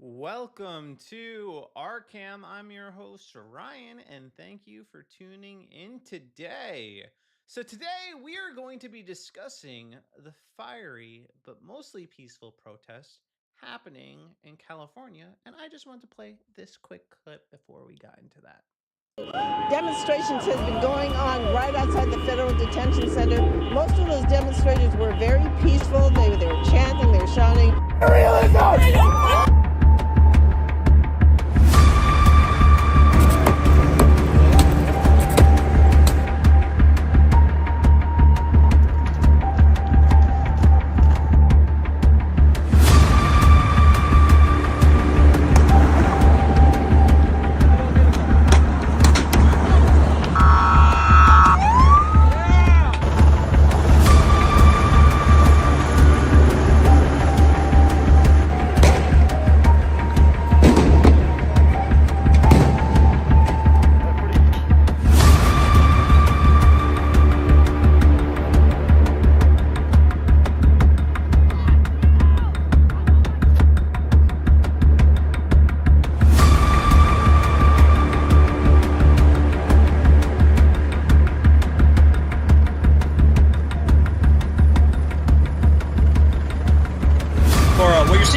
Welcome to RCAM. I'm your host, Ryan, and thank you for tuning in today. So, today we are going to be discussing the fiery but mostly peaceful protests happening in California, and I just want to play this quick clip before we got into that. Demonstrations has been going on right outside the Federal Detention Center. Most of those demonstrators were very peaceful. They were chanting, they were shouting, "Realism!"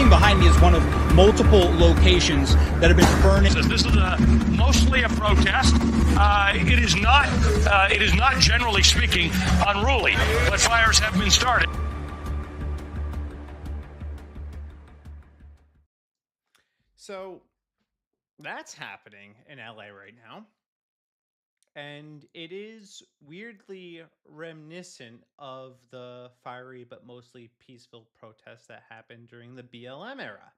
Behind me is one of multiple locations that have been burning. This is mostly a protest. It is not generally speaking unruly, but fires have been started. So that's happening in LA right now. And it is weirdly reminiscent of the fiery but mostly peaceful protests that happened during the BLM era.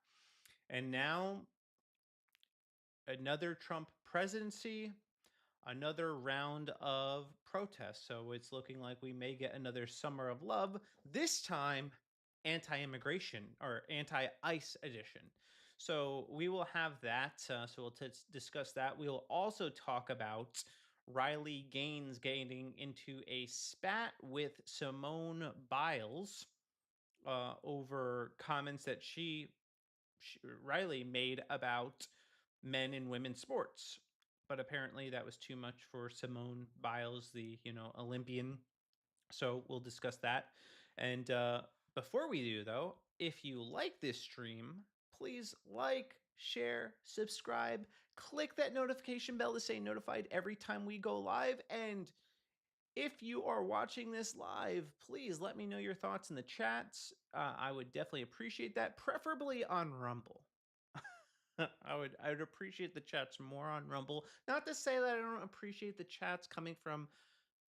And now, another Trump presidency, another round of protests. So it's looking like we may get another summer of love, this time anti-immigration or anti-ICE edition. So we will have that. So we'll discuss that. We'll also talk about Riley Gaines getting into a spat with Simone Biles over comments that Riley made about men and women's sports. But apparently that was too much for Simone Biles, the Olympian. So we'll discuss that. And before we do, though, if you like this stream, please like, share, subscribe, click that notification bell to stay notified every time we go live. And if you are watching this live, please let me know your thoughts in the chats. I would definitely appreciate that, preferably on Rumble. I would appreciate the chats more on Rumble. Not to say that I don't appreciate the chats coming from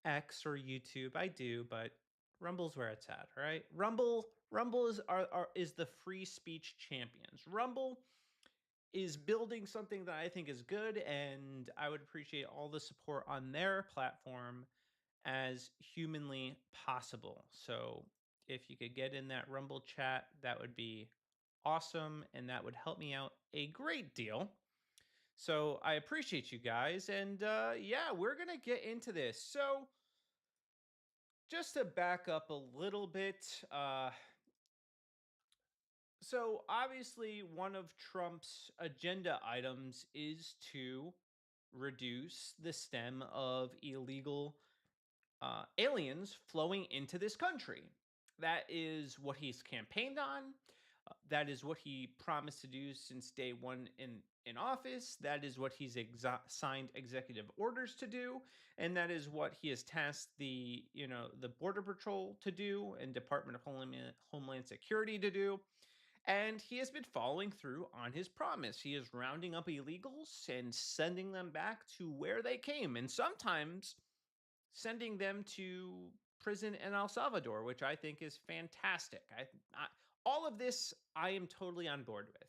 X or YouTube. I do, but Rumble's where it's at, right? Rumble is the free speech champions. Rumble is building something that I think is good, and I would appreciate all the support on their platform as humanly possible. So if you could get in that Rumble chat, that would be awesome, and that would help me out a great deal. So I appreciate you guys, and yeah, we're gonna get into this. So just to back up a little bit, so obviously one of Trump's agenda items is to reduce the stem of illegal aliens flowing into this country. That is what he's campaigned on. That is what he promised to do since day one in office. That is what he's signed executive orders to do, and that is what he has tasked the Border Patrol to do and Department of Homeland Security to do. And he has been following through on his promise. He is rounding up illegals and sending them back to where they came, and sometimes sending them to prison in El Salvador, which I think is fantastic. All of this I am totally on board with.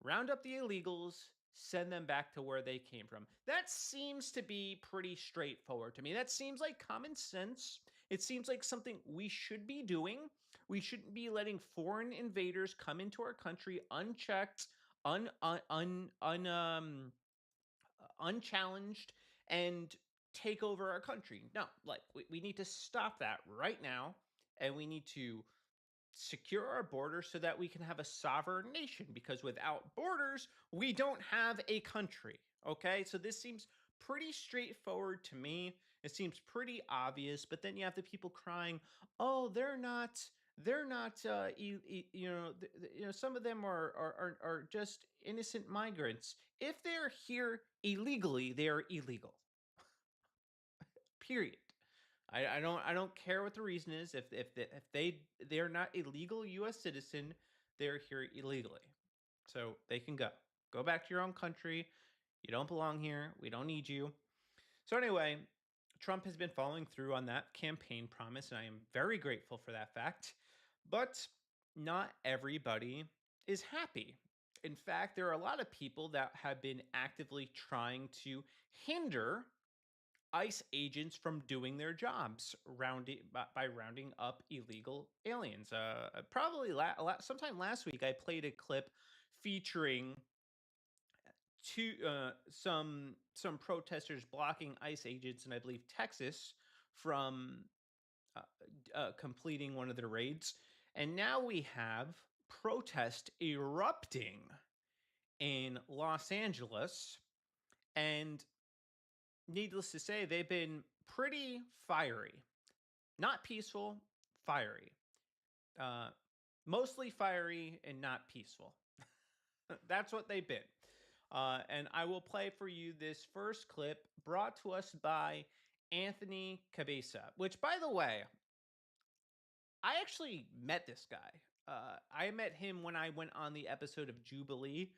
Round up the illegals, send them back to where they came from. That seems to be pretty straightforward to me. That seems like common sense. It seems like something we should be doing. We shouldn't be letting foreign invaders come into our country unchecked, unchallenged, and take over our country. No, like we need to stop that right now, and we need to secure our borders so that we can have a sovereign nation, because without borders we don't have a country. Okay, so this seems pretty straightforward to me. It seems pretty obvious, but then you have the people crying, oh, they're not some of them are just innocent migrants. If they're here illegally, they are illegal, period. I don't care what the reason is. If they're not illegal U.S. citizen, they're here illegally, so they can go back to your own country. You don't belong here. We don't need you. So anyway, Trump has been following through on that campaign promise, and I am very grateful for that fact. But not everybody is happy. In fact, there are a lot of people that have been actively trying to hinder ICE agents from doing their jobs by rounding up illegal aliens. Probably sometime last week, I played a clip featuring some protesters blocking ICE agents in, I believe, Texas from uh, completing one of their raids. And now we have protest erupting in Los Angeles, and needless to say, they've been pretty fiery. Not peaceful, fiery. Uh, Mostly fiery and not peaceful. That's what they've been. And I will play for you this first clip brought to us by Anthony Cabeza, which, by the way, I actually met this guy. I met him when I went on the episode of Jubilee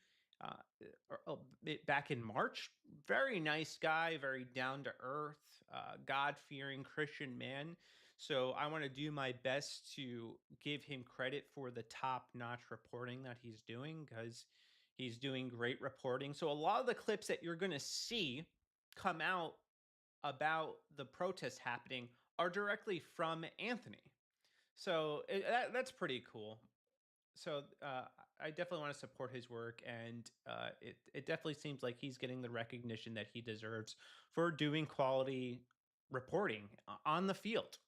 back in March. Very nice guy, very down to earth, God fearing Christian man. So I want to do my best to give him credit for the top notch reporting that he's doing, because he's doing great reporting. So a lot of the clips that you're going to see come out about the protests happening are directly from Anthony. So that's pretty cool. So I definitely want to support his work, and it definitely seems like he's getting the recognition that he deserves for doing quality reporting on the field.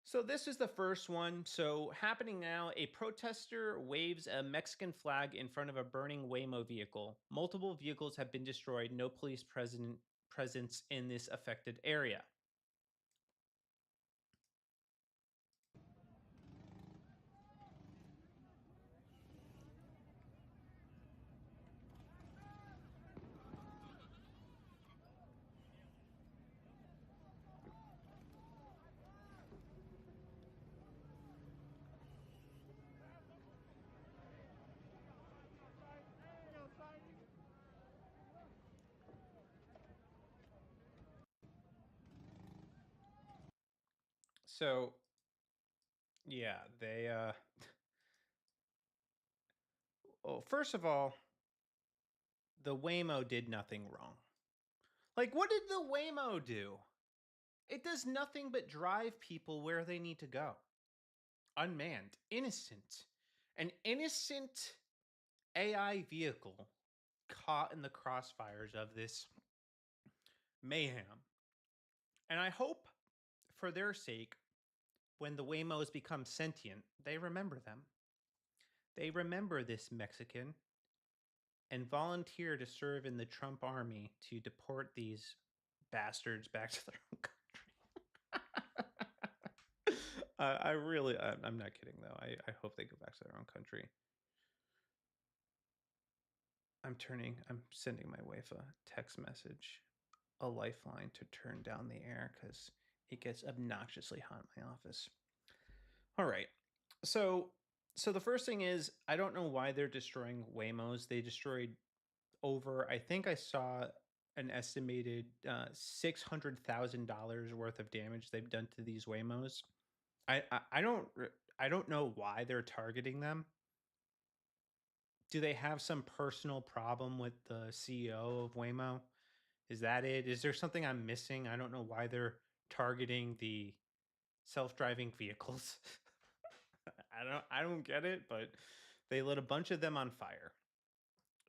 So this is the first one. So happening now, a protester waves a Mexican flag in front of a burning Waymo vehicle. Multiple vehicles have been destroyed. No police presence in this affected area. So yeah, they well, first of all, the Waymo did nothing wrong. Like, what did the Waymo do? It does nothing but drive people where they need to go. Unmanned, innocent. An innocent AI vehicle caught in the crossfires of this mayhem. And I hope for their sake, when the Waymos become sentient, they remember them. They remember this Mexican and volunteer to serve in the Trump army to deport these bastards back to their own country. I really, I'm not kidding though. I hope they go back to their own country. I'm sending my wife a text message, a lifeline to turn down the air because it gets obnoxiously hot in my office. All right. So, so the first thing is, I don't know why they're destroying Waymos. They destroyed over, I think I saw an estimated $600,000 worth of damage they've done to these Waymos. I don't know why they're targeting them. Do they have some personal problem with the CEO of Waymo? Is that it? Is there something I'm missing? I don't know why they're targeting the self-driving vehicles. I don't get it, but they lit a bunch of them on fire.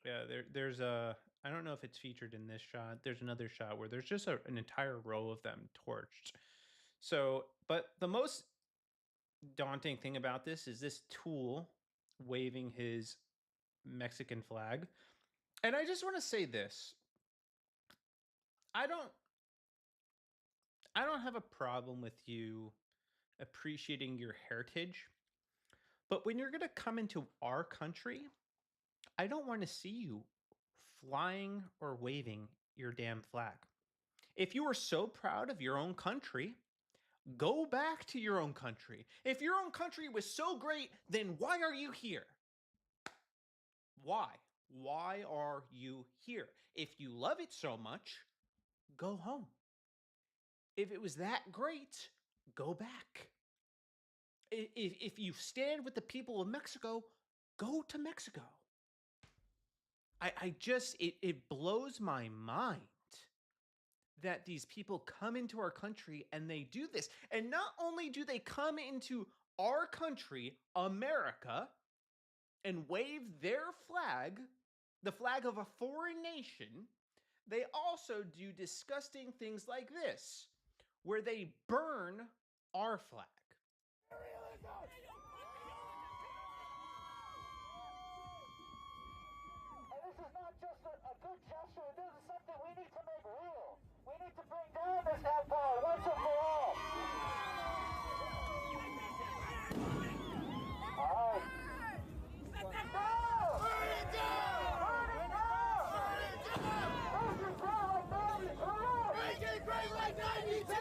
Yeah, there's a, I don't know if it's featured in this shot. There's another shot where there's just an entire row of them torched. So, but the most daunting thing about this is this tool waving his Mexican flag. And I just want to say this. I don't I don't have a problem with you appreciating your heritage, but when you're going to come into our country, I don't want to see you flying or waving your damn flag. If you are so proud of your own country, go back to your own country. If your own country was so great, then why are you here? Why? Why are you here? If you love it so much, go home. If it was that great, go back. If you stand with the people of Mexico, go to Mexico. I just, it blows my mind that these people come into our country and they do this. And not only do they come into our country, America, and wave their flag, the flag of a foreign nation, they also do disgusting things like this, where they burn our flag. And this is not just a good gesture, this is something we need to make real. We need to bring down this empire once and for all. All right. Burn it down! Burn it down! Burn it down! Burn it down! Make it great like 92!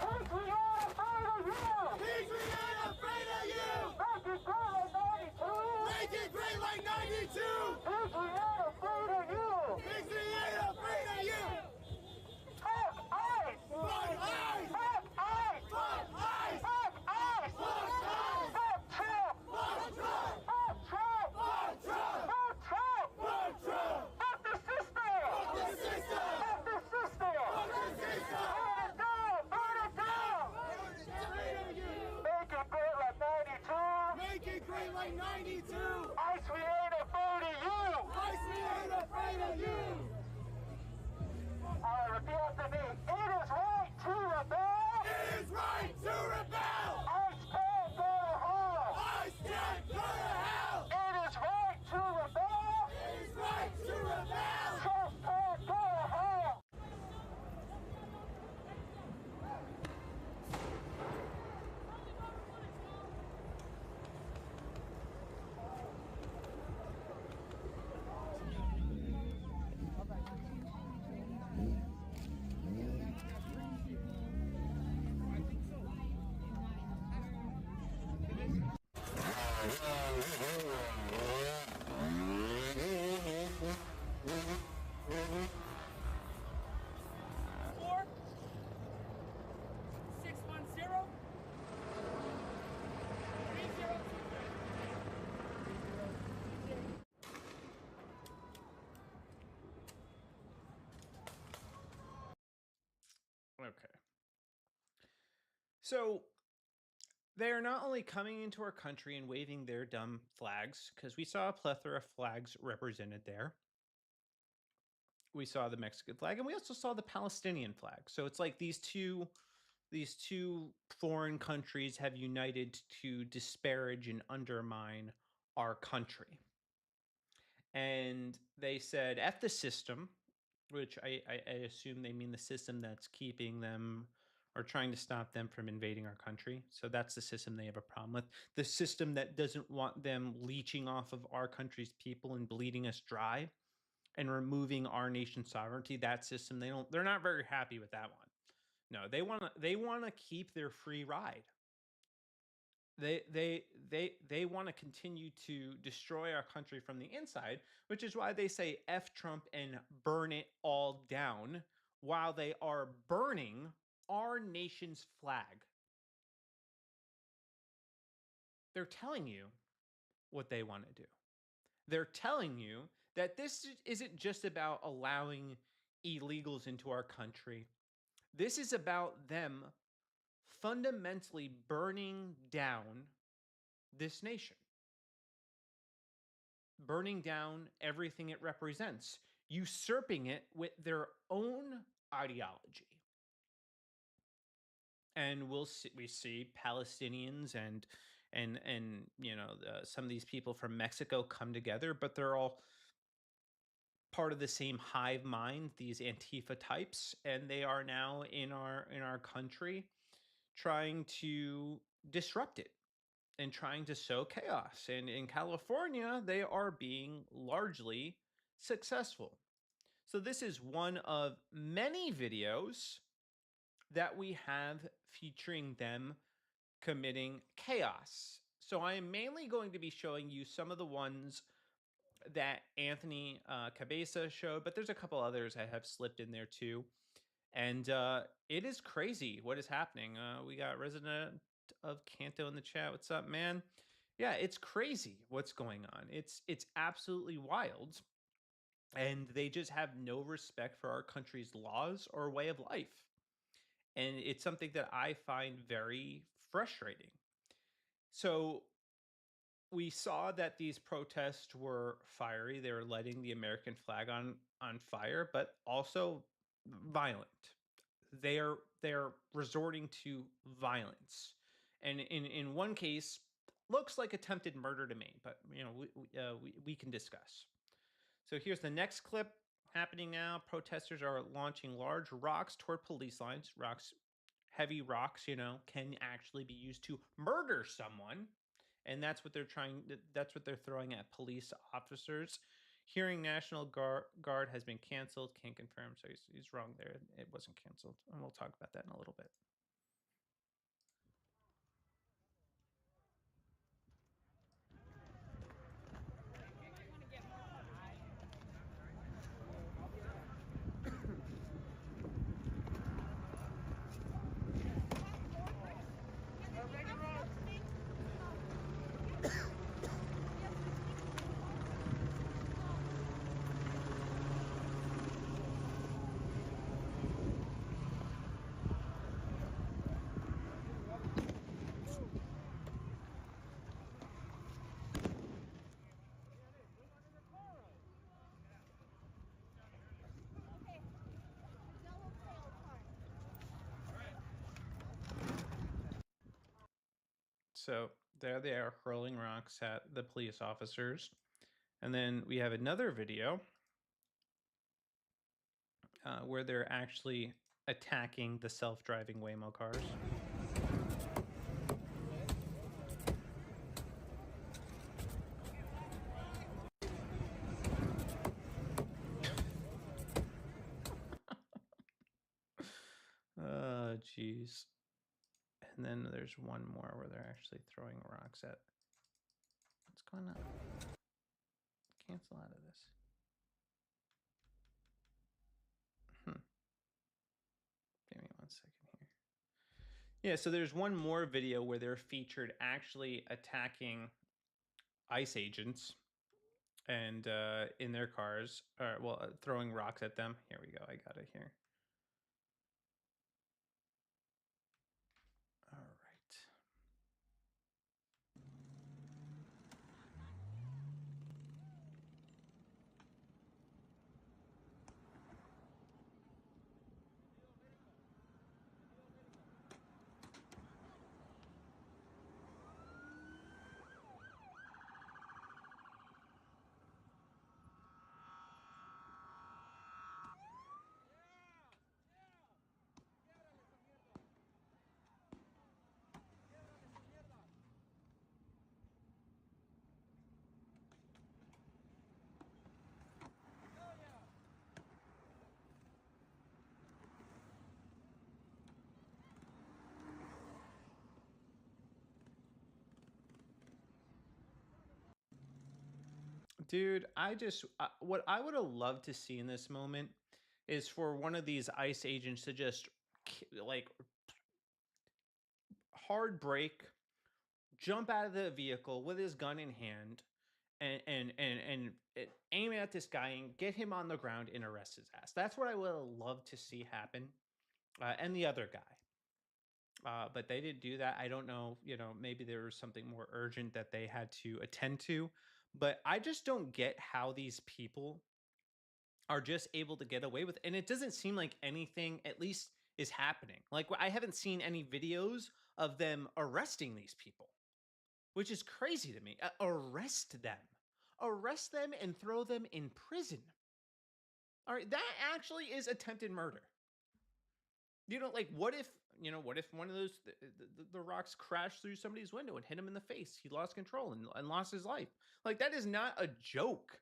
Make it great like 92! Patriot afraid of you! Patriot afraid of you! Make it great like 92! Make it great like 92! Patriot afraid of you! Patriot afraid of you! Fuck ICE! Fuck ICE! Fuck ICE! Fuck ICE! Fuck ICE! Fuck ICE! Fuck Trump! Fuck Trump! Fuck Trump! Fuck Trump! Fuck Trump! Fuck Trump! Fuck the system! Fuck the system! Fuck the system! Fuck the system! Burn it down! Burn it down! Make it great like 92! Make it great like 92! ICE, we ain't afraid of you! ICE, we ain't afraid of you! All right, repeat after me. It is right to rebel! It is right to rebel! ICE can't go to hell! ICE can't go to hell! It is right to rebel! It is right to rebel! Trump can't go to hell! So they are not only coming into our country and waving their dumb flags, because we saw a plethora of flags represented there. We saw the Mexican flag, and we also saw the Palestinian flag. So it's like these two foreign countries have united to disparage and undermine our country. And they said, F the system, which I assume they mean the system that's keeping them or trying to stop them from invading our country. So that's the system they have a problem with. The system that doesn't want them leeching off of our country's people and bleeding us dry and removing our nation's sovereignty. That system, they're not very happy with that one. No, they want to keep their free ride. They want to continue to destroy our country from the inside, which is why they say F Trump and burn it all down while they are burning our nation's flag. They're telling you what they want to do. They're telling you that this isn't just about allowing illegals into our country. This is about them fundamentally burning down this nation, burning down everything it represents, usurping it with their own ideology. And we see Palestinians and some of these people from Mexico come together, but they're all part of the same hive mind, these Antifa types, and they are now in our country trying to disrupt it and trying to sow chaos. And in California, they are being largely successful. So this is one of many videos that we have featuring them committing chaos. So I am mainly going to be showing you some of the ones that Anthony Cabeza showed, but there's a couple others I have slipped in there too. And it is crazy what is happening. We got resident of Canto in the chat. What's up, man? Yeah, it's crazy what's going on. It's absolutely wild. And they just have no respect for our country's laws or way of life. And it's something that I find very frustrating. So we saw that these protests were fiery. They were lighting the American flag on fire, but also violent. They're resorting to violence, and in one case, looks like attempted murder to me. But we can discuss. So here's the next clip happening now. Protesters are launching large rocks toward police lines. Heavy rocks, can actually be used to murder someone. And that's what that's what they're throwing at police officers. Hearing National Guard has been canceled. Can't confirm. So he's wrong there. It wasn't canceled. And we'll talk about that in a little bit. So there they are hurling rocks at the police officers. And then we have another video where they're actually attacking the self-driving Waymo cars. Oh, jeez. And then there's one more where they're actually throwing rocks at. What's going on? Cancel out of this. Give me 1 second here. Yeah, so there's one more video where they're featured actually attacking ICE agents and in their cars, throwing rocks at them. Here we go. I got it here. All Dude, what I would have loved to see in this moment is for one of these ICE agents to just like hard brake, jump out of the vehicle with his gun in hand, and aim at this guy and get him on the ground and arrest his ass. That's what I would have loved to see happen. And the other guy. But they didn't do that. I don't know, maybe there was something more urgent that they had to attend to. But I just don't get how these people are just able to get away with it. And it doesn't seem like anything, at least, is happening. Like, I haven't seen any videos of them arresting these people, which is crazy to me. Arrest them and throw them in prison. All right, that actually is attempted murder. Like, what if one of those the rocks crashed through somebody's window and hit him in the face? He lost control and lost his life. Like, that is not a joke.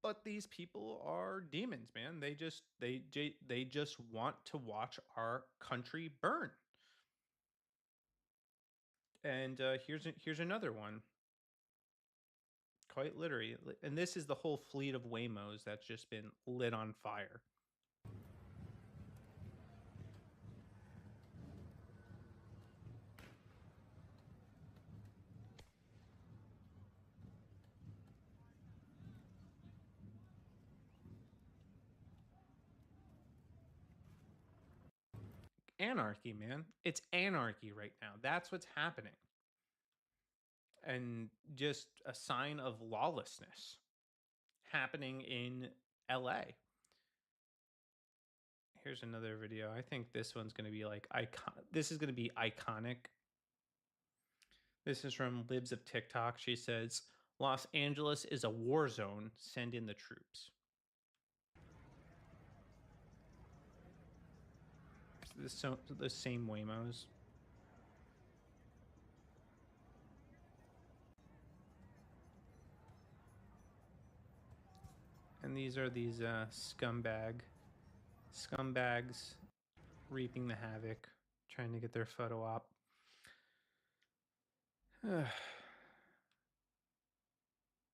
But these people are demons, man. They just want to watch our country burn. And here's another one. Quite literally, and this is the whole fleet of Waymos that's just been lit on fire. Anarchy, man. It's anarchy right now. That's what's happening. And just a sign of lawlessness happening in LA. Here's another video. I think this one's going to be like this is going to be iconic. This is from Libs of TikTok. She says, "Los Angeles is a war zone. Send in the troops." The same Waymos. And these are these scumbags reaping the havoc, trying to get their photo op.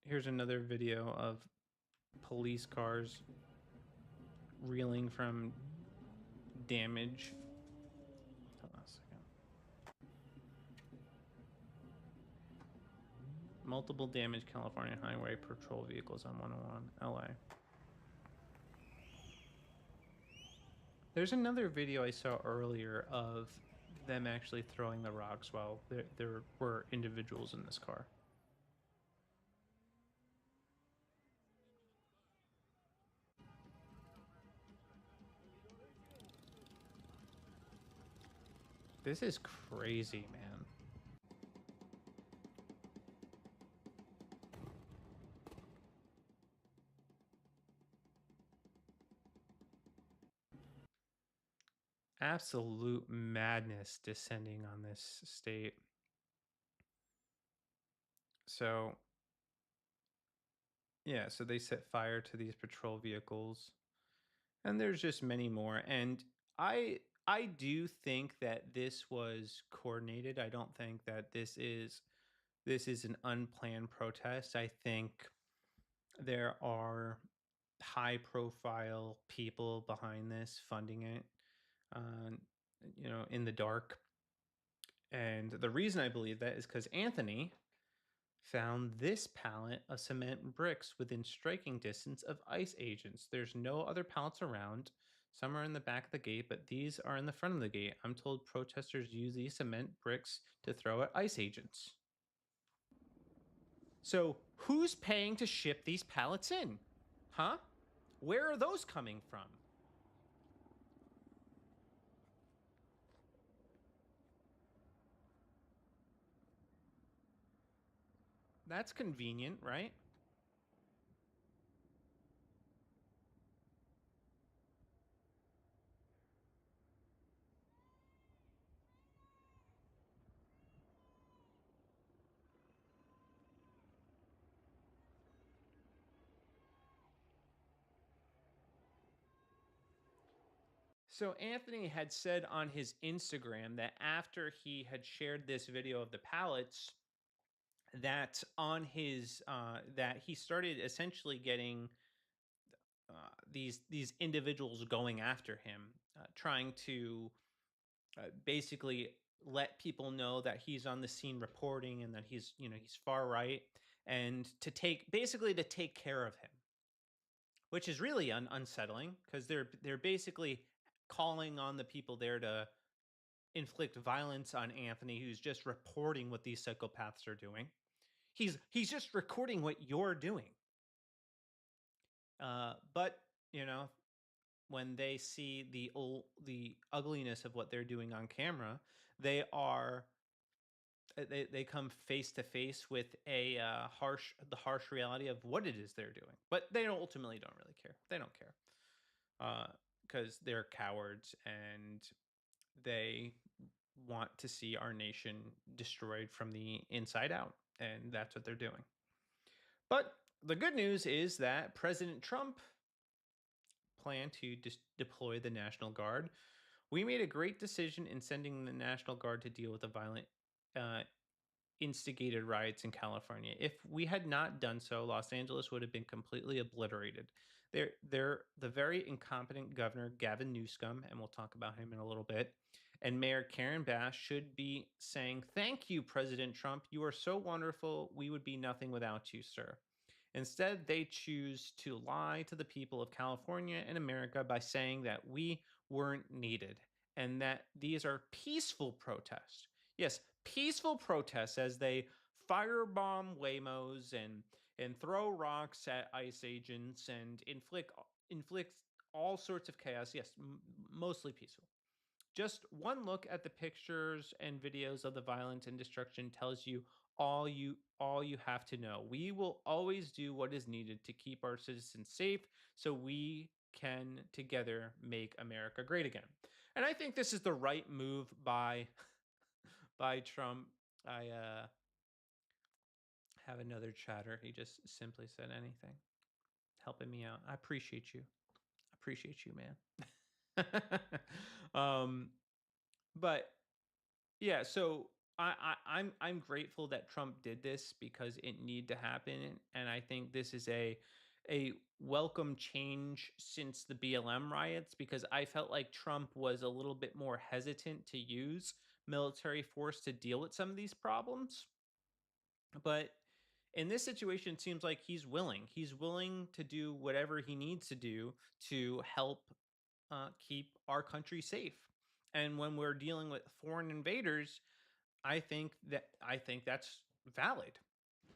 Here's another video of police cars reeling from damage. Hold on a second. Multiple damaged California highway patrol vehicles on 101 LA. There's another video I saw earlier of them actually throwing the rocks while there were individuals in this car. This is crazy, man. Absolute madness descending on this state. So, yeah, so they set fire to these patrol vehicles. And there's just many more. And I do think that this was coordinated. I don't think that this is an unplanned protest. I think there are high profile people behind this funding it, in the dark. And the reason I believe that is because Anthony found this pallet of cement bricks within striking distance of ICE agents. There's no other pallets around. Some are in the back of the gate, but these are in the front of the gate. I'm told protesters use these cement bricks to throw at ICE agents. So who's paying to ship these pallets in? Huh? Where are those coming from? That's convenient, right? So Anthony had said on his Instagram that after he had shared this video of the pallets, that on his that he started essentially getting these individuals going after him, trying to basically let people know that he's on the scene reporting and that he's far right, and to take basically to take care of him, which is really unsettling because they're basically calling on the people there to inflict violence on Anthony, who's just reporting what these psychopaths are doing. He's just recording what you're doing. But you know, when they see the ugliness of what they're doing on camera, they are they come face to face with a the harsh reality of what it is they're doing. But they ultimately don't really care. They don't care because they're cowards and they want to see our nation destroyed from the inside out, and that's what they're doing. But the good news is that President Trump planned to deploy the National Guard. We made a great decision in sending the National Guard to deal with the violent uh, instigated riots in California. If we had not done so, Los Angeles would have been completely obliterated. The very incompetent governor Gavin Newsom, and we'll talk about him in a little bit, and Mayor Karen Bass should be saying, "Thank you, President Trump. You are so wonderful. We would be nothing without you, sir." Instead, they choose to lie to the people of California and America by saying that we weren't needed and that these are peaceful protests. Yes, peaceful protests as they firebomb Waymos and throw rocks at ICE agents and inflict all sorts of chaos. Yes, mostly peaceful. Just one look at the pictures and videos of the violence and destruction tells you all you have to know. We will always do what is needed to keep our citizens safe so we can together make America great again. And I think this is the right move by by Trump. I have another chatter. He just simply said anything. Helping me out. I appreciate you. I appreciate you, man. um but yeah, so I'm grateful that Trump did this because it needed to happen, and I think this is a welcome change since the BLM riots because I felt like Trump was a little bit more hesitant to use military force to deal with some of these problems. But in this situation, it seems like he's willing. He's willing to do whatever he needs to do to help keep our country safe. And when we're dealing with foreign invaders, I think that's valid.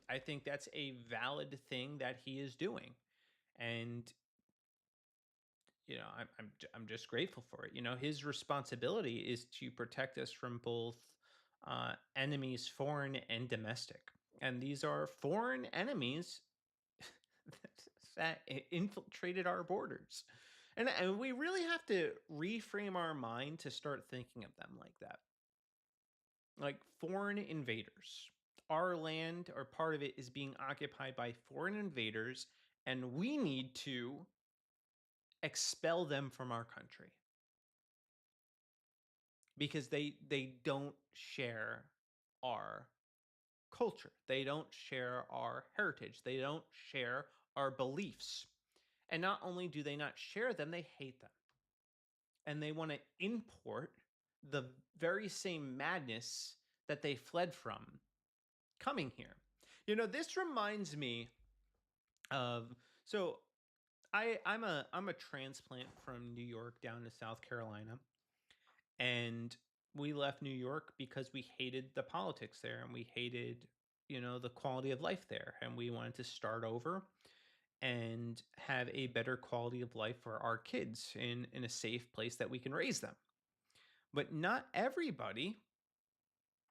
I think that's a valid thing that he is doing, and I'm just grateful for it. His responsibility is to protect us from both enemies, foreign and domestic, and these are foreign enemies that infiltrated our borders. And we really have to reframe our mind to start thinking of them like that. Like foreign invaders. Our land or part of it is being occupied by foreign invaders, and we need to expel them from our country because they don't share our culture. They don't share our heritage. They don't share our beliefs. And not only do they not share them, they hate them. And they want to import the very same madness that they fled from coming here. This reminds me of so I'm a transplant from New York down to South Carolina, and we left New York because we hated the politics there and we hated the quality of life there, and we wanted to start over and have a better quality of life for our kids in a safe place that we can raise them. But not everybody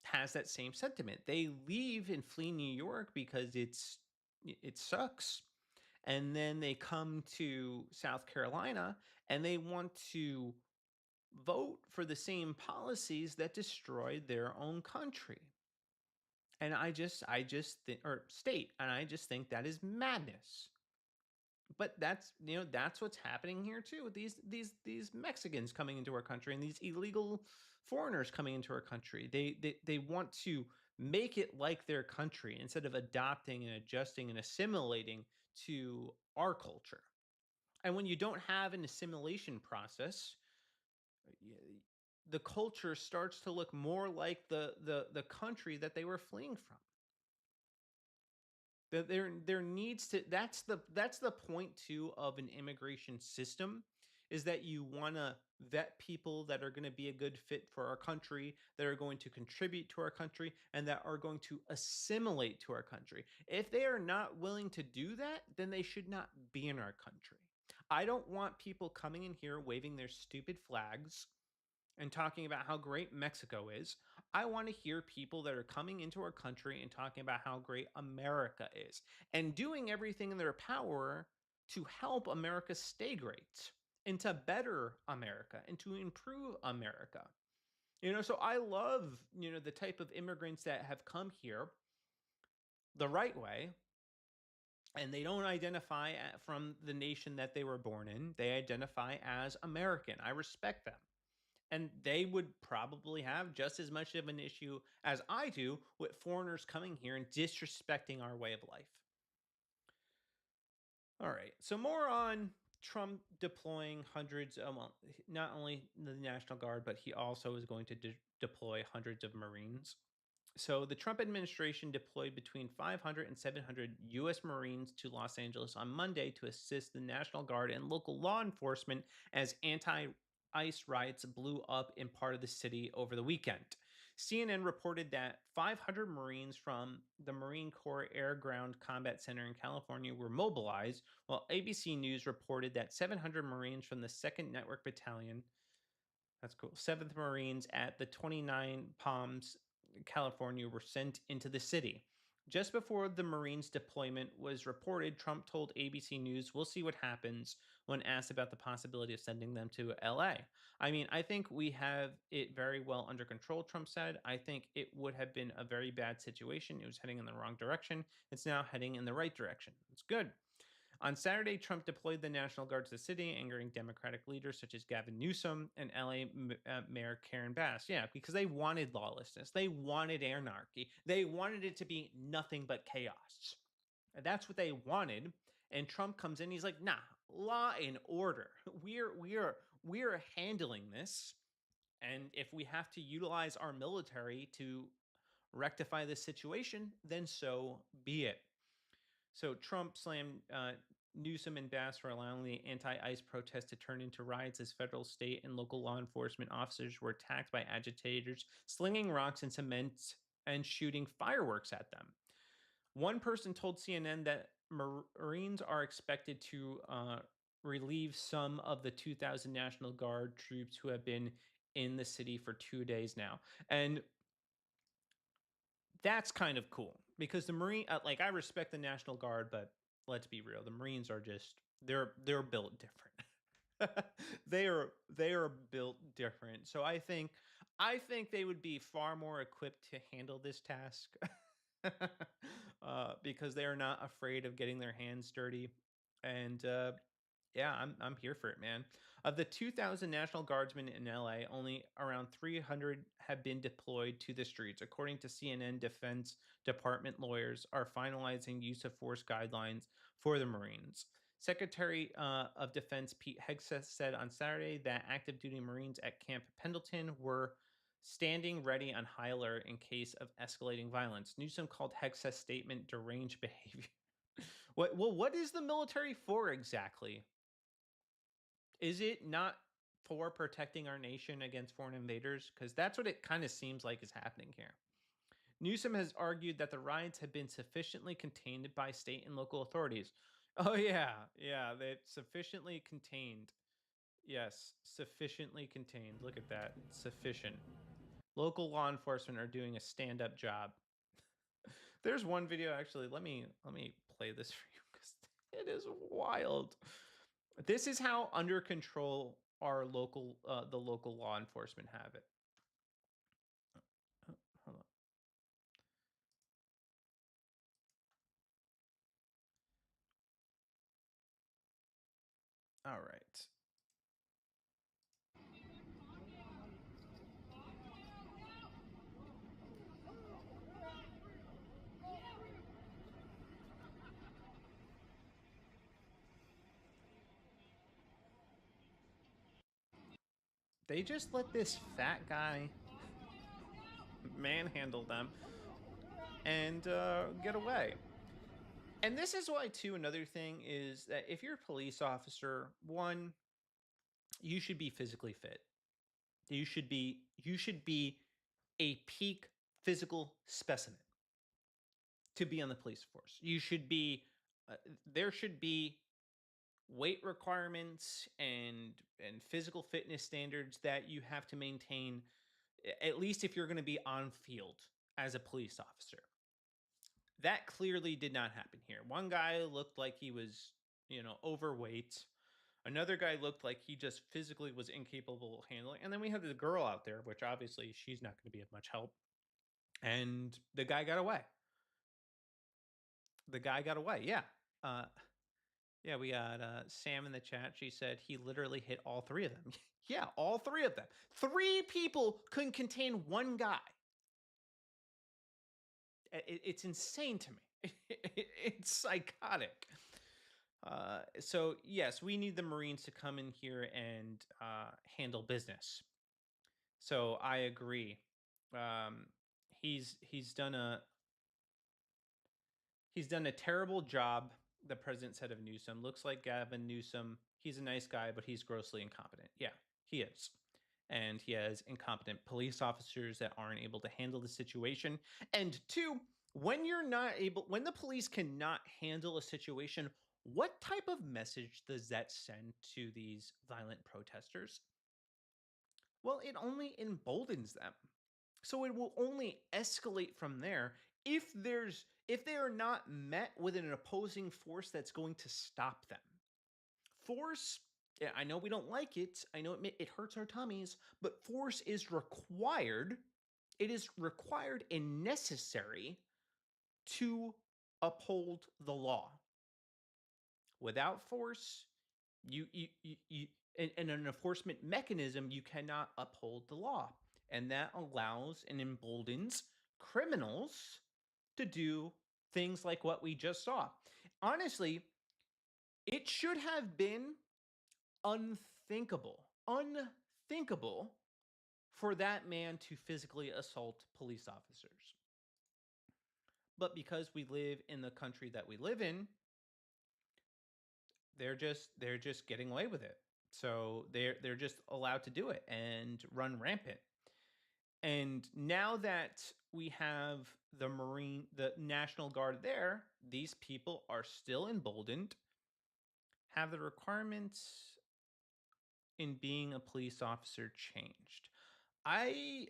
has that same sentiment. They leave and flee New York because it sucks. And then they come to South Carolina and they want to vote for the same policies that destroyed their own country. And I just think, or state, and I just think that is madness. But that's what's happening here too with these Mexicans coming into our country and these illegal foreigners coming into our country. They want to make it like their country instead of adopting and adjusting and assimilating to our culture. And when you don't have an assimilation process, the culture starts to look more like the country that they were fleeing from. There needs to that's the point too of an immigration system, is that you want to vet people that are going to be a good fit for our country, that are going to contribute to our country, and that are going to assimilate to our country. If they are not willing to do that, then they should not be in our country. I don't want people coming in here waving their stupid flags and talking about how great Mexico is. I want to hear people that are coming into our country and talking about how great America is and doing everything in their power to help America stay great and to better America and to improve America. So I love, the type of immigrants that have come here the right way, and they don't identify from the nation that they were born in. They identify as American. I respect them. And they would probably have just as much of an issue as I do with foreigners coming here and disrespecting our way of life. All right. So, more on Trump deploying hundreds of, well, not only the National Guard, but he also is going to deploy hundreds of Marines. So, the Trump administration deployed between 500 and 700 U.S. Marines to Los Angeles on Monday to assist the National Guard and local law enforcement as anti-ICE riots blew up in part of the city over the weekend. CNN reported that 500 Marines from the Marine Corps Air Ground Combat Center in California were mobilized, while ABC News reported that 700 Marines from the 2nd Network Battalion, that's cool, 7th Marines at the 29 Palms, California, were sent into the city. Just before the Marines' deployment was reported, Trump told ABC News, "We'll see what happens," when asked about the possibility of sending them to LA. I mean, I think we have it very well under control, Trump said. I think it would have been a very bad situation. It was heading in the wrong direction. It's now heading in the right direction. It's good. On Saturday, Trump deployed the National Guard to the city, angering Democratic leaders such as Gavin Newsom and LA Mayor Karen Bass. Yeah, because they wanted lawlessness. They wanted anarchy. They wanted it to be nothing but chaos. And that's what they wanted. And Trump comes in, he's like, nah, law and order. We're handling this. And if we have to utilize our military to rectify this situation, then so be it. So Trump slammed Newsom and Bass for allowing the anti-ICE protests to turn into riots as federal, state, and local law enforcement officers were attacked by agitators, slinging rocks and cement and shooting fireworks at them. One person told CNN that Marines are expected to relieve some of the 2,000 National Guard troops who have been in the city for 2 days now. And that's kind of cool because the Marine, like, I respect the National Guard, but let's be real, the Marines are just they're built different. they are built different. So I think they would be far more equipped to handle this task. Because they are not afraid of getting their hands dirty. And yeah, I'm here for it, man. Of the 2,000 National Guardsmen in LA, only around 300 have been deployed to the streets, according to CNN. Defense Department lawyers are finalizing use of force guidelines for the Marines. Secretary of Defense Pete Hegseth said on Saturday that active duty Marines at Camp Pendleton were standing ready on high alert in case of escalating violence. Newsom called Hegseth's statement deranged behavior. What is the military for exactly? Is it not for protecting our nation against foreign invaders? Because that's what it kind of seems like is happening here. Newsom has argued that the riots have been sufficiently contained by state and local authorities. Oh, yeah, they're sufficiently contained. Yes, sufficiently contained. Look at that. Sufficient. Local law enforcement are doing a stand-up job. There's one video actually. Let me play this for you because it is wild. This is how under control our the local law enforcement have it. Hold on. All right. They just let this fat guy manhandle them and get away. And this is why, too, another thing is that if you're a police officer, one, you should be physically fit. You should be a peak physical specimen to be on the police force. You should be uh, there should be weight requirements and physical fitness standards that you have to maintain, at least if you're going to be on field as a police officer. That clearly did not happen here. One guy looked like he was, overweight. Another guy looked like he just physically was incapable of handling. And then we had the girl out there, which obviously she's not going to be of much help. And the guy got away. The guy got away. Yeah. Uh, yeah, we got Sam in the chat. She said he literally hit all three of them. Yeah, all three of them. Three people couldn't contain one guy. It's insane to me. It's psychotic. So yes, we need the Marines to come in here and handle business. So I agree. Um, he's done a terrible job. The president said of Newsom. Looks like Gavin Newsom. He's a nice guy, but he's grossly incompetent. Yeah, he is. And he has incompetent police officers that aren't able to handle the situation. And two, when the police cannot handle a situation, what type of message does that send to these violent protesters? Well, it only emboldens them. So it will only escalate from there if they are not met with an opposing force that's going to stop them. Force, yeah, I know we don't like it. I know it hurts our tummies, but force is required. It is required and necessary to uphold the law. Without force, you and an enforcement mechanism, you cannot uphold the law. And that allows and emboldens criminals to do things like what we just saw. Honestly, it should have been unthinkable for that man to physically assault police officers. But because we live in the country that we live in, they're just getting away with it. So they're just allowed to do it and run rampant. And now that we have the National Guard there, these people are still emboldened, have the requirements in being a police officer changed. I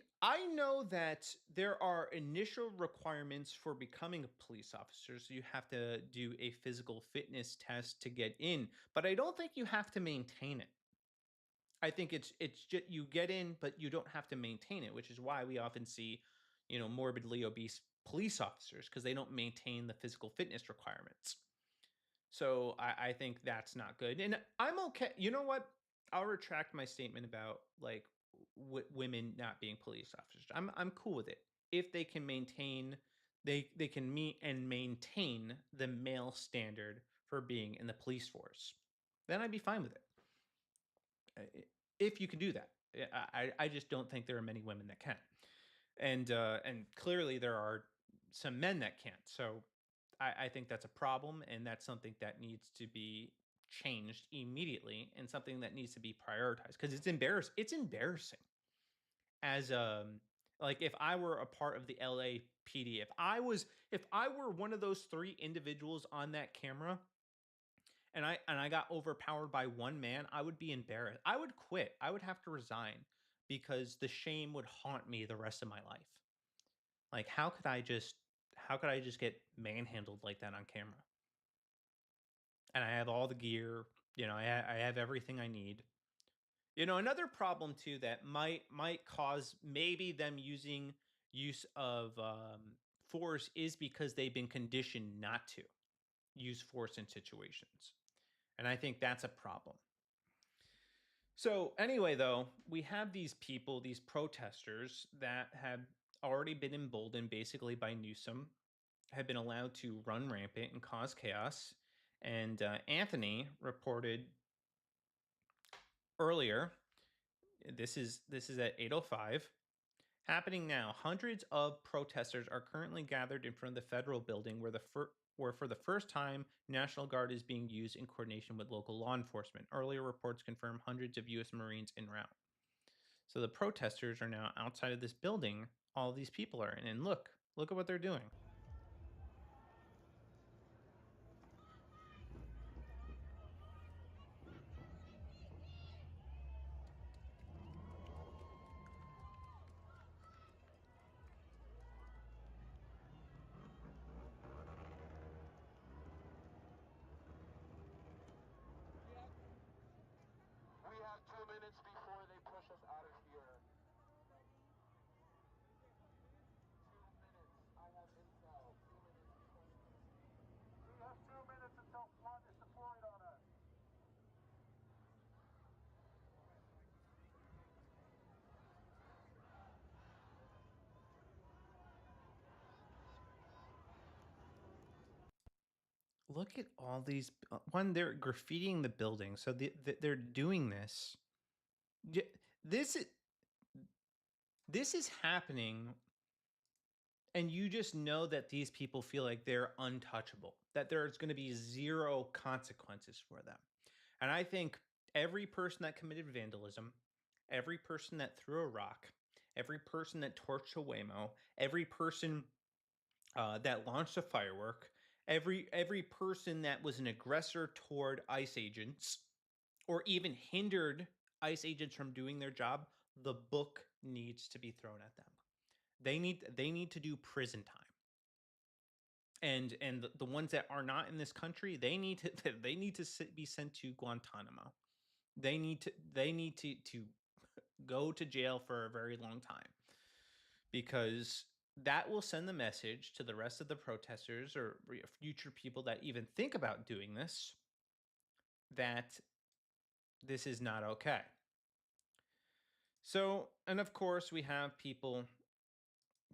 know that there are initial requirements for becoming a police officer. So you have to do a physical fitness test to get in, but I don't think you have to maintain it. I think it's just you get in, but you don't have to maintain it, which is why we often see, morbidly obese police officers because they don't maintain the physical fitness requirements. So I think that's not good, and I'm okay. You know what? I'll retract my statement about like women not being police officers. I'm cool with it if they can maintain they can meet and maintain the male standard for being in the police force. Then I'd be fine with it if you can do that. I just don't think there are many women that can, and clearly there are some men that can't. So I think that's a problem, and that's something that needs to be changed immediately, and something that needs to be prioritized because it's embarrassing. It's embarrassing as like if I were a part of the LAPD, if I were one of those three individuals on that camera and I got overpowered by one man, I would be embarrassed. I would quit. I would have to resign because the shame would haunt me the rest of my life. Like how could I just get manhandled like that on camera? And I have all the gear, I have everything I need. Another problem too that might cause maybe them using use of force is because they've been conditioned not to use force in situations. And I think that's a problem. So, anyway, though, we have these people, these protesters that have already been emboldened basically by Newsom, have been allowed to run rampant and cause chaos. And Anthony reported earlier This is at 8:05. Happening now. Hundreds of protesters are currently gathered in front of the federal building where for the first time National Guard is being used in coordination with local law enforcement. Earlier reports confirm hundreds of US Marines en route. So the protesters are now outside of this building. All these people are in, and look at what they're doing. We have 2 minutes before they push us out of here. 2 minutes. I have intel. 2 minutes. We have 2 minutes until SWAT is deployed on us. Look at all these. One, they're graffitiing the building, so they're doing this. J- This is this is happening, and you just know that these people feel like they're untouchable, that there's going to be zero consequences for them. And I think every person that committed vandalism, every person that threw a rock, every person that torched a Waymo, every person that launched a firework, every person that was an aggressor toward ICE agents, or even hindered ICE agents from doing their job, the book needs to be thrown at them. They need to do prison time. And the ones that are not in this country, they need to be sent to Guantanamo. They need to go to jail for a very long time, because that will send the message to the rest of the protesters or future people that even think about doing this, that this is not okay. So, and of course, we have people,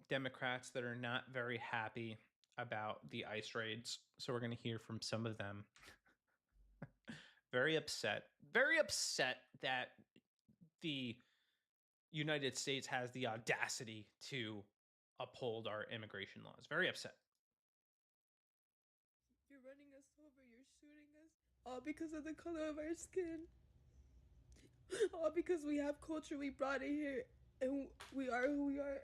Democrats, that are not very happy about the ICE raids. So, we're going to hear from some of them. Very upset that the United States has the audacity to uphold our immigration laws. Very upset. You're running us over, you're shooting us, all because of the color of our skin. All because we have culture, we brought it here, and we are who we are.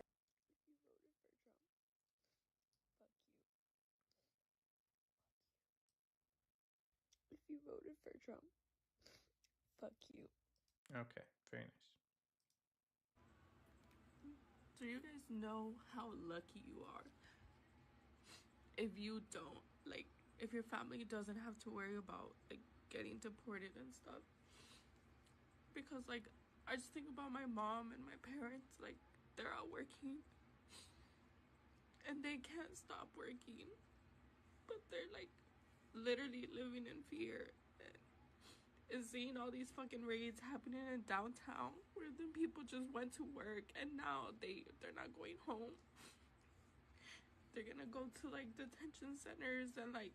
If you voted for Trump, fuck you. Okay, very nice. Do you guys know how lucky you are if you don't, like, if your family doesn't have to worry about, like, getting deported and stuff? Because, like, I just think about my mom and my parents, like, they're out working and they can't stop working, but they're, like, literally living in fear and seeing all these fucking raids happening in downtown where the people just went to work and now they're not going home. They're gonna go to, like, detention centers and, like,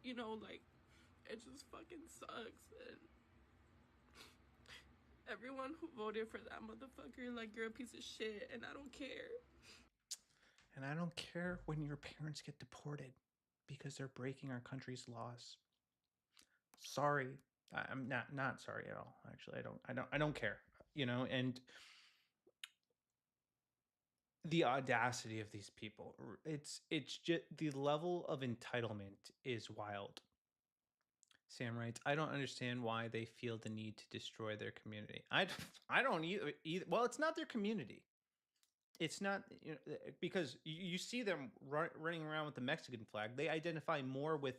you know, like, it just fucking sucks. And everyone who voted for that motherfucker, like, you're a piece of shit, and I don't care. And I don't care when your parents get deported because they're breaking our country's laws. Sorry. I'm not sorry at all. Actually, I don't care. And the audacity of these people. It's just the level of entitlement is wild. Sam writes, I don't understand why they feel the need to destroy their community. I don't either. Well, it's not their community. It's not, because you see them running around with the Mexican flag. They identify more with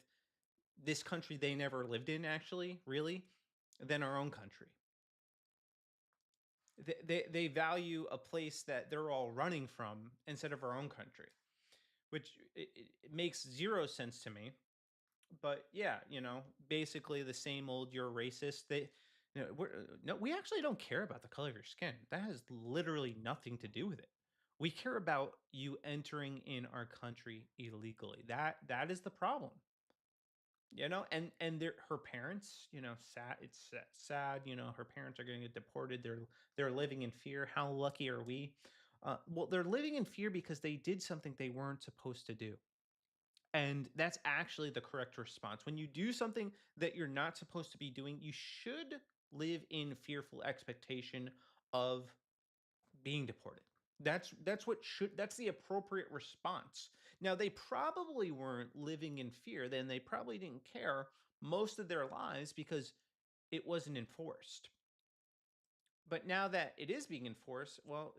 this country they never lived in, actually, really, than our own country. They value a place that they're all running from instead of our own country, which it makes zero sense to me. But yeah, basically the same old "you're racist." No, we actually don't care about the color of your skin. That has literally nothing to do with it. We care about you entering in our country illegally. That is the problem. and her parents, sad. It's sad. Her parents are going to get deported. They're living in fear. How lucky are we? Well, they're living in fear because they did something they weren't supposed to do. And that's actually the correct response. When you do something that you're not supposed to be doing, you should live in fearful expectation of being deported. That's the appropriate response. Now they probably weren't living in fear, then they probably didn't care most of their lives because it wasn't enforced. But now that it is being enforced, well,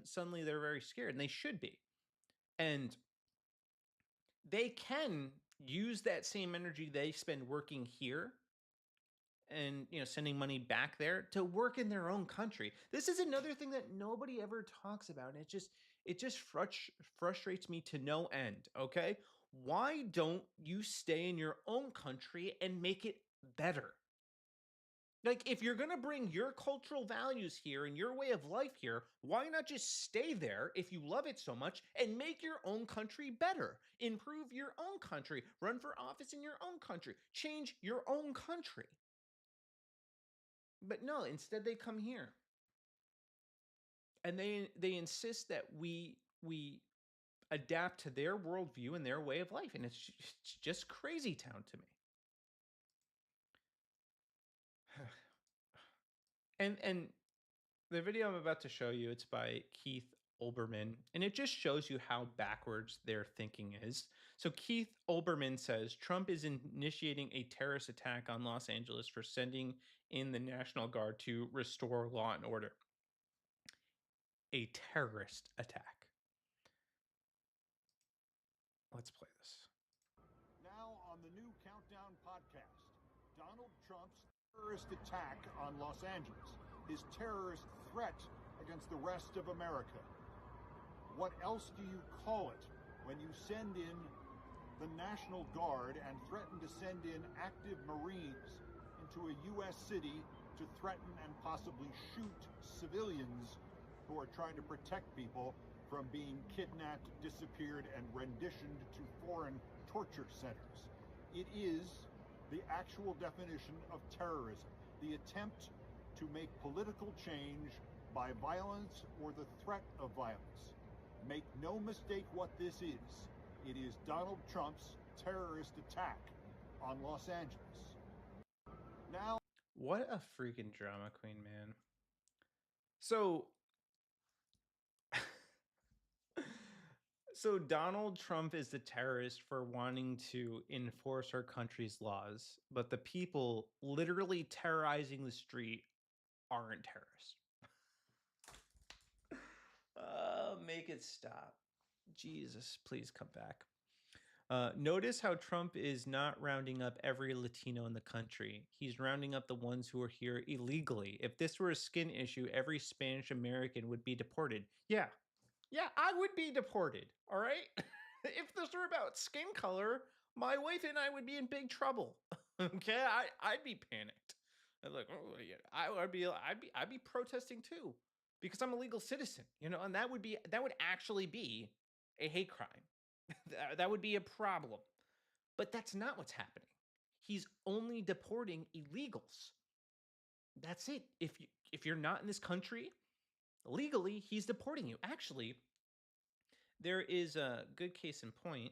suddenly they're very scared, and they should be. And they can use that same energy they spend working here and sending money back there to work in their own country. This is another thing that nobody ever talks about, and it just frustrates me to no end. Okay, why don't you stay in your own country and make it better? Like, if you're going to bring your cultural values here and your way of life here, why not just stay there if you love it so much and make your own country better? Improve your own country, run for office in your own country, change your own country. But no, instead they come here and they insist that we adapt to their worldview and their way of life, and it's just crazy town to me. And the video I'm about to show you, it's by Keith Olbermann, and it just shows you how backwards their thinking is. So Keith Olbermann says Trump is initiating a terrorist attack on Los Angeles for sending in the National Guard to restore law and order. A terrorist attack. Let's play this. Now on the new Countdown podcast, Donald Trump's terrorist attack on Los Angeles, his terrorist threat against the rest of America. What else do you call it when you send in the National Guard and threaten to send in active Marines into a U.S. city to threaten and possibly shoot civilians who are trying to protect people from being kidnapped, disappeared, and renditioned to foreign torture centers? It is the actual definition of terrorism, the attempt to make political change by violence or the threat of violence. Make no mistake what this is. It is Donald Trump's terrorist attack on Los Angeles. Now, what a freaking drama queen, man. So So Donald Trump is the terrorist for wanting to enforce our country's laws, but the people literally terrorizing the street aren't terrorists. Make it stop. Jesus, please come back. Notice how Trump is not rounding up every Latino in the country. He's rounding up the ones who are here illegally. If this were a skin issue, every Spanish American would be deported. Yeah, I would be deported. All right. If this were about skin color, my wife and I would be in big trouble. Okay, I'd be panicked. I'd like, oh yeah, I'd be protesting too, because I'm a legal citizen, and that would actually be a hate crime. That would be a problem. But that's not what's happening. He's only deporting illegals. That's it. If you're not in this country legally, he's deporting you. Actually, there is a good case in point.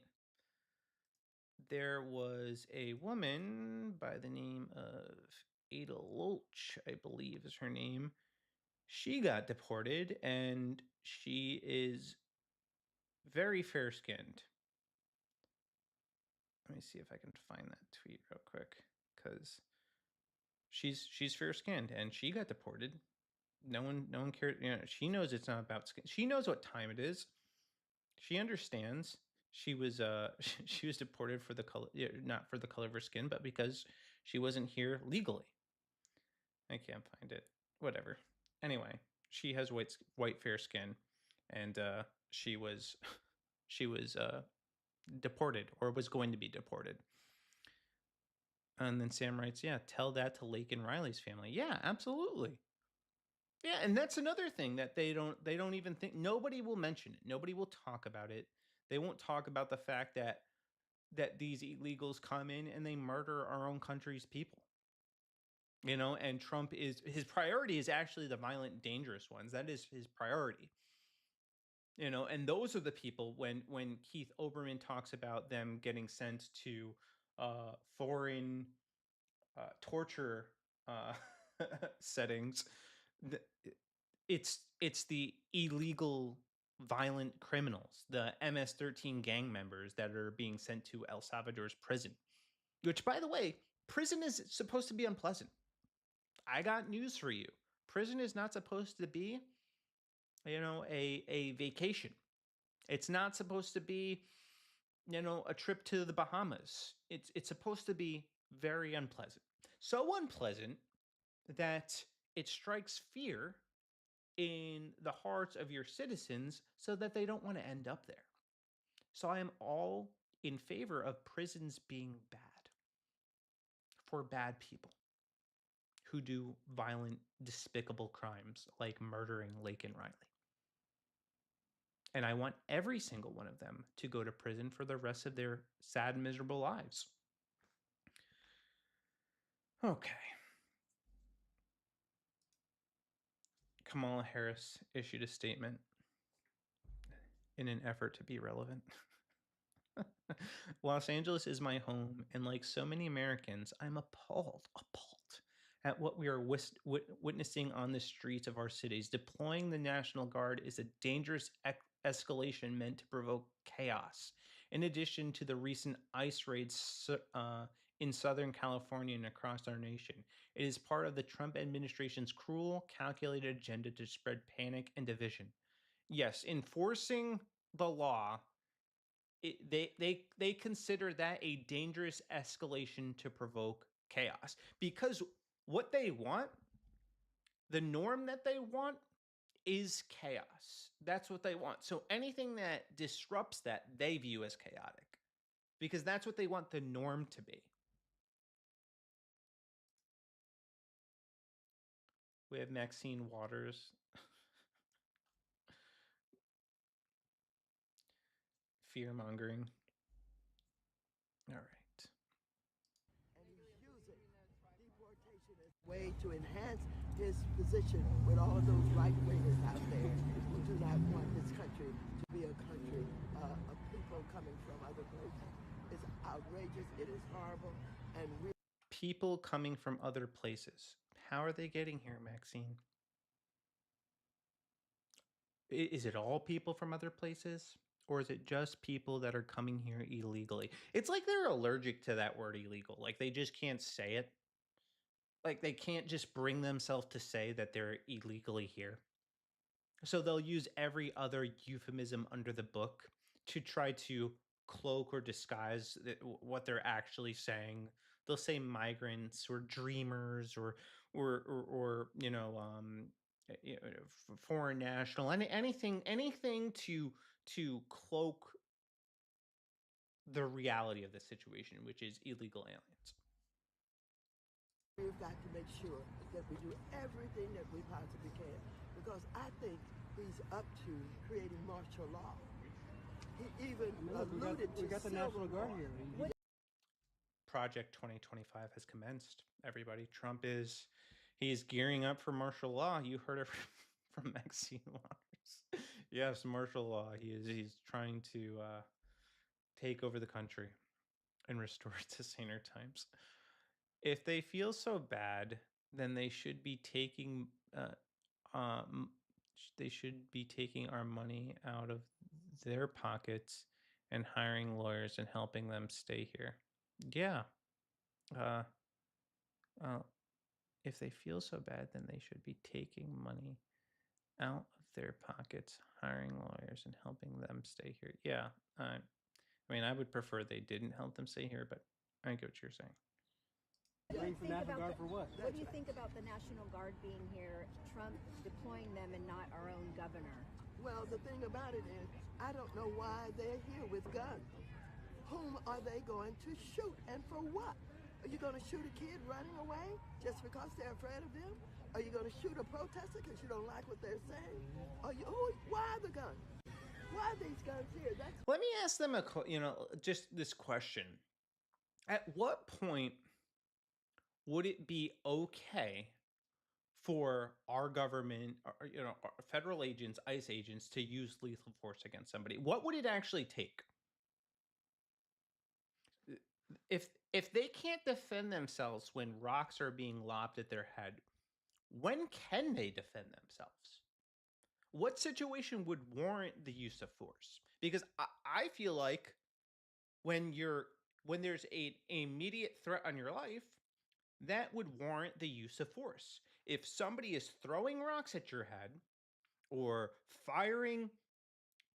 There was a woman by the name of Ada Loach, I believe is her name. She got deported, and she is very fair skinned. Let me see if I can find that tweet real quick, because she's fair skinned and she got deported. No one cared. She knows it's not about skin. She knows what time it is. She understands. She was she was deported for the color, not for the color of her skin, but because she wasn't here legally. I can't find it. Whatever. Anyway, she has white fair skin, and she was she was deported, or was going to be deported. And then Sam writes, yeah, tell that to Lake and Riley's family. Yeah, absolutely. Yeah, and that's another thing that they don't even think. Nobody will mention it. Nobody will talk about it. They won't talk about the fact that that these illegals come in and they murder our own country's people. You know, and Trump is his priority is actually the violent, dangerous ones. That is his priority. You know, and those are the people when Keith Olbermann talks about them getting sent to foreign torture uh, settings. It's the illegal violent criminals, the MS-13 gang members that are being sent to El Salvador's prison. Which, by the way, prison is supposed to be unpleasant. I got news for you. Prison is not supposed to be, you know, a vacation. It's not supposed to be, you know, a trip to the Bahamas. It's supposed to be very unpleasant. So unpleasant that it strikes fear in the hearts of your citizens so that they don't want to end up there. So I am all in favor of prisons being bad for bad people who do violent, despicable crimes like murdering Laken Riley. And I want every single one of them to go to prison for the rest of their sad, miserable lives. Okay. Kamala Harris issued a statement in an effort to be relevant. Los Angeles is my home, and like so many Americans, I'm appalled at what we are witnessing on the streets of our cities. Deploying the National Guard is a dangerous escalation meant to provoke chaos. In addition to the recent ICE raids in Southern California and across our nation, it is part of the Trump administration's cruel, calculated agenda to spread panic and division. Yes, enforcing the law, they consider that a dangerous escalation to provoke chaos, because what they want, the norm that they want, is chaos. That's what they want. So anything that disrupts that, they view as chaotic, because that's what they want the norm to be. We have Maxine Waters. Fear mongering. All right. And he's using deportation as a way to enhance his position with all those right-wingers out there who do not want this country to be a country of people coming from other places. It's outrageous. It is horrible. And people coming from other places. How are they getting here, Maxine? Is it all people from other places? Or is it just people that are coming here illegally? It's like they're allergic to that word illegal. Like they just can't say it. Like they can't just bring themselves to say that they're illegally here. So they'll use every other euphemism under the book to try to cloak or disguise what they're actually saying. They'll say migrants or dreamers or you know, foreign national, anything to cloak the reality of the situation, which is illegal aliens. We've got to make sure that we do everything that we possibly can, because I think he's up to creating martial law. He even alluded to we got the National Guard here. Project 2025 has commenced. Everybody, he's gearing up for martial law. You heard it from Maxine Waters. Yes, martial law. He's trying to take over the country and restore it to saner times. If they feel so bad, then they should be taking our money out of their pockets and hiring lawyers and helping them stay here. Yeah. If they feel so bad, then they should be taking money out of their pockets, hiring lawyers, and helping them stay here. Yeah. I mean, I would prefer they didn't help them stay here, but I get what you're saying. What do you think about What do you think about the National Guard being here, Trump deploying them and not our own governor? Well, the thing about it is, I don't know why they're here with guns. Whom are they going to shoot, and for what? Are you going to shoot a kid running away just because they're afraid of them? Are you going to shoot a protester because you don't like what they're saying? Why the guns? Why are these guns here? That's Let me ask them just this question. At what point would it be okay for our government, or, our federal agents, ICE agents, to use lethal force against somebody? What would it actually take? If they can't defend themselves when rocks are being lobbed at their head, when can they defend themselves? What situation would warrant the use of force? Because I feel like when there's a immediate threat on your life, that would warrant the use of force. If somebody is throwing rocks at your head or firing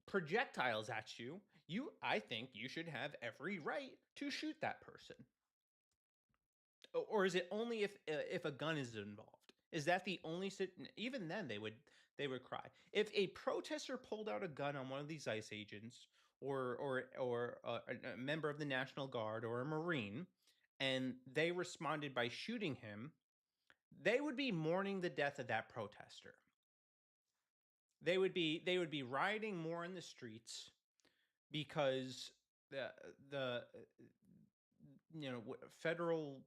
projectiles at you, I think you should have every right to shoot that person. Or is it only if a gun is involved? Is that the only even then they would cry. If a protester pulled out a gun on one of these ICE agents or a member of the National Guard or a Marine, and they responded by shooting him, they would be mourning the death of that protester. They would be rioting more in the streets because the federal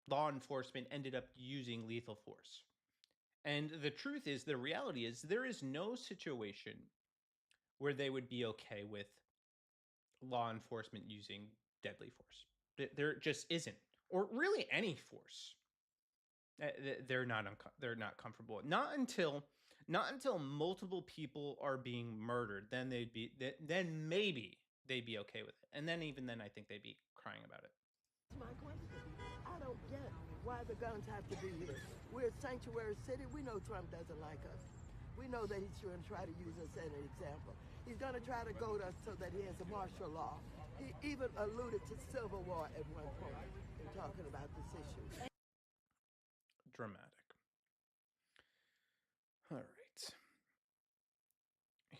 law enforcement ended up using lethal force. And the truth is, the reality is, there is no situation where they would be okay with law enforcement using deadly force. There just isn't, or really any force. They're not comfortable. Not until multiple people are being murdered. Then then maybe they'd be okay with it. And then even then, I think they'd be crying about it. my question. I don't get why the guns have to be here. We're a sanctuary city. We know Trump doesn't like us. We know that he's going to try to use us as an example. He's going to try to goad us so that he has a martial law. He even alluded to civil war at one point in talking about this issue. Dramatic. All right.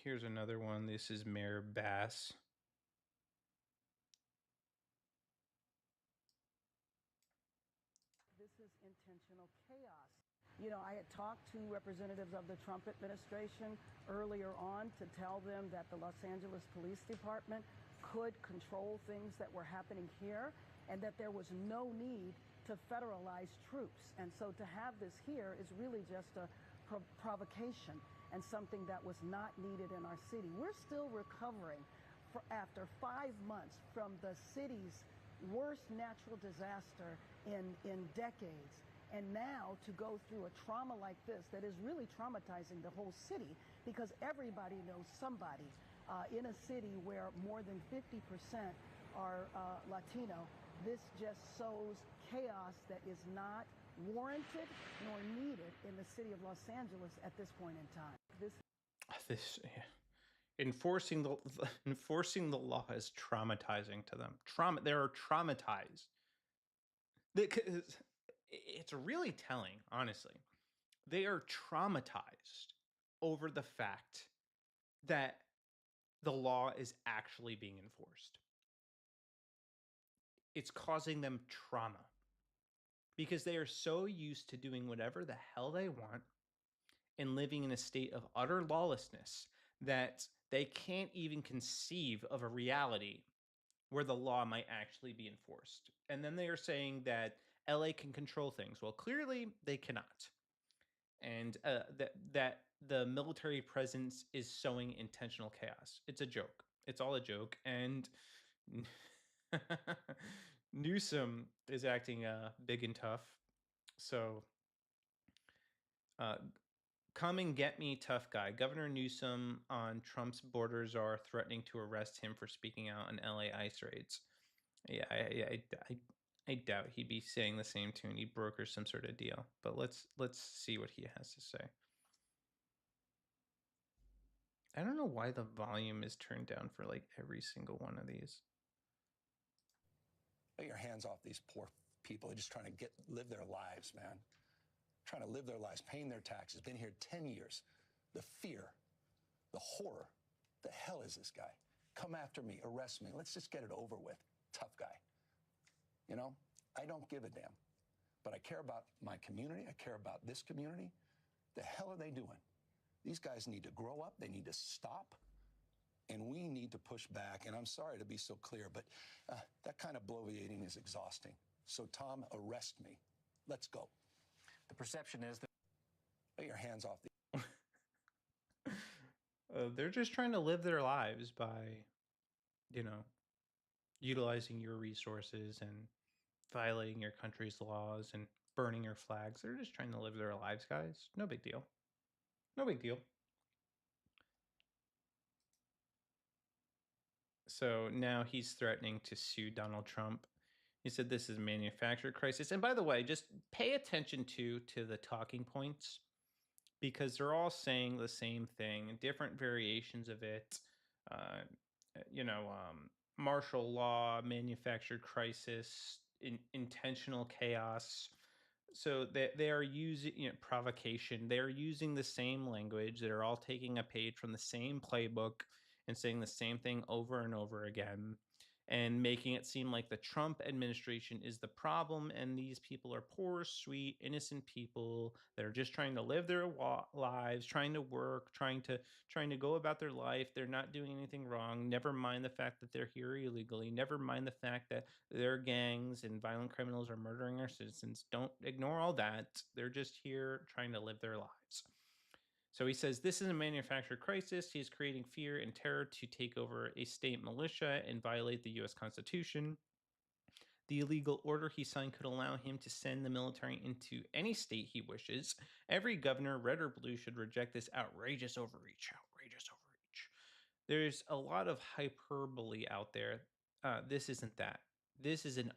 Here's another one. This is Mayor Bass. This is intentional chaos. I had talked to representatives of the Trump administration earlier on to tell them that the Los Angeles Police Department could control things that were happening here and that there was no need to federalize troops. And so to have this here is really just a provocation and something that was not needed in our city. We're still recovering after 5 months from the city's worst natural disaster in decades. And now to go through a trauma like this that is really traumatizing the whole city, because everybody knows somebody in a city where more than 50% are Latino. This just sows chaos that is not warranted nor needed in the city of Los Angeles at this point in time. Enforcing the law is traumatizing to them. They're traumatized. It's really telling, honestly. They are traumatized over the fact that the law is actually being enforced. It's causing them trauma because they are so used to doing whatever the hell they want and living in a state of utter lawlessness that they can't even conceive of a reality where the law might actually be enforced. And then they are saying that LA can control things. Well, clearly they cannot. And that the military presence is sowing intentional chaos. It's a joke. It's all a joke. And Newsom is acting big and tough. So come and get me, tough guy. Governor Newsom on Trump's borders are threatening to arrest him for speaking out on LA ICE raids. Yeah, I doubt he'd be saying the same tune. He'd broker some sort of deal. But let's see what he has to say. I don't know why the volume is turned down for like every single one of these. Get your hands off these poor people. They're just trying to live their lives, man. Trying to live their lives, paying their taxes. Been here 10 years. The fear, the horror. The hell is this guy? Come after me, arrest me. Let's just get it over with. Tough guy. I don't give a damn. But I care about my community. I care about this community. The hell are they doing? These guys need to grow up. They need to stop. and we need to push back. And I'm sorry to be so clear, but that kind of bloviating is exhausting. So, Tom, arrest me. Let's go. The perception is that... Get your hands off the... They're just trying to live their lives by, utilizing your resources and violating your country's laws and burning your flags. They're just trying to live their lives, guys. No big deal. No big deal. So now he's threatening to sue Donald Trump. He said this is a manufactured crisis. And by the way, just pay attention to the talking points, because they're all saying the same thing, different variations of it. Uh, Martial law, manufactured crisis, intentional chaos. So they are using provocation. They are using the same language. They're all taking a page from the same playbook and saying the same thing over and over again, and making it seem like the Trump administration is the problem, and these people are poor, sweet, innocent people that are just trying to live their lives, trying to work, trying to go about their life. They're not doing anything wrong. Never mind the fact that they're here illegally. Never mind the fact that their gangs and violent criminals are murdering our citizens. Don't ignore all that. They're just here trying to live their lives. So he says this is a manufactured crisis. He is creating fear and terror to take over a state militia and violate the U.S. Constitution. The illegal order he signed could allow him to send the military into any state he wishes. Every governor, red or blue, should reject this outrageous overreach. Outrageous overreach. There's a lot of hyperbole out there. This isn't that. This is an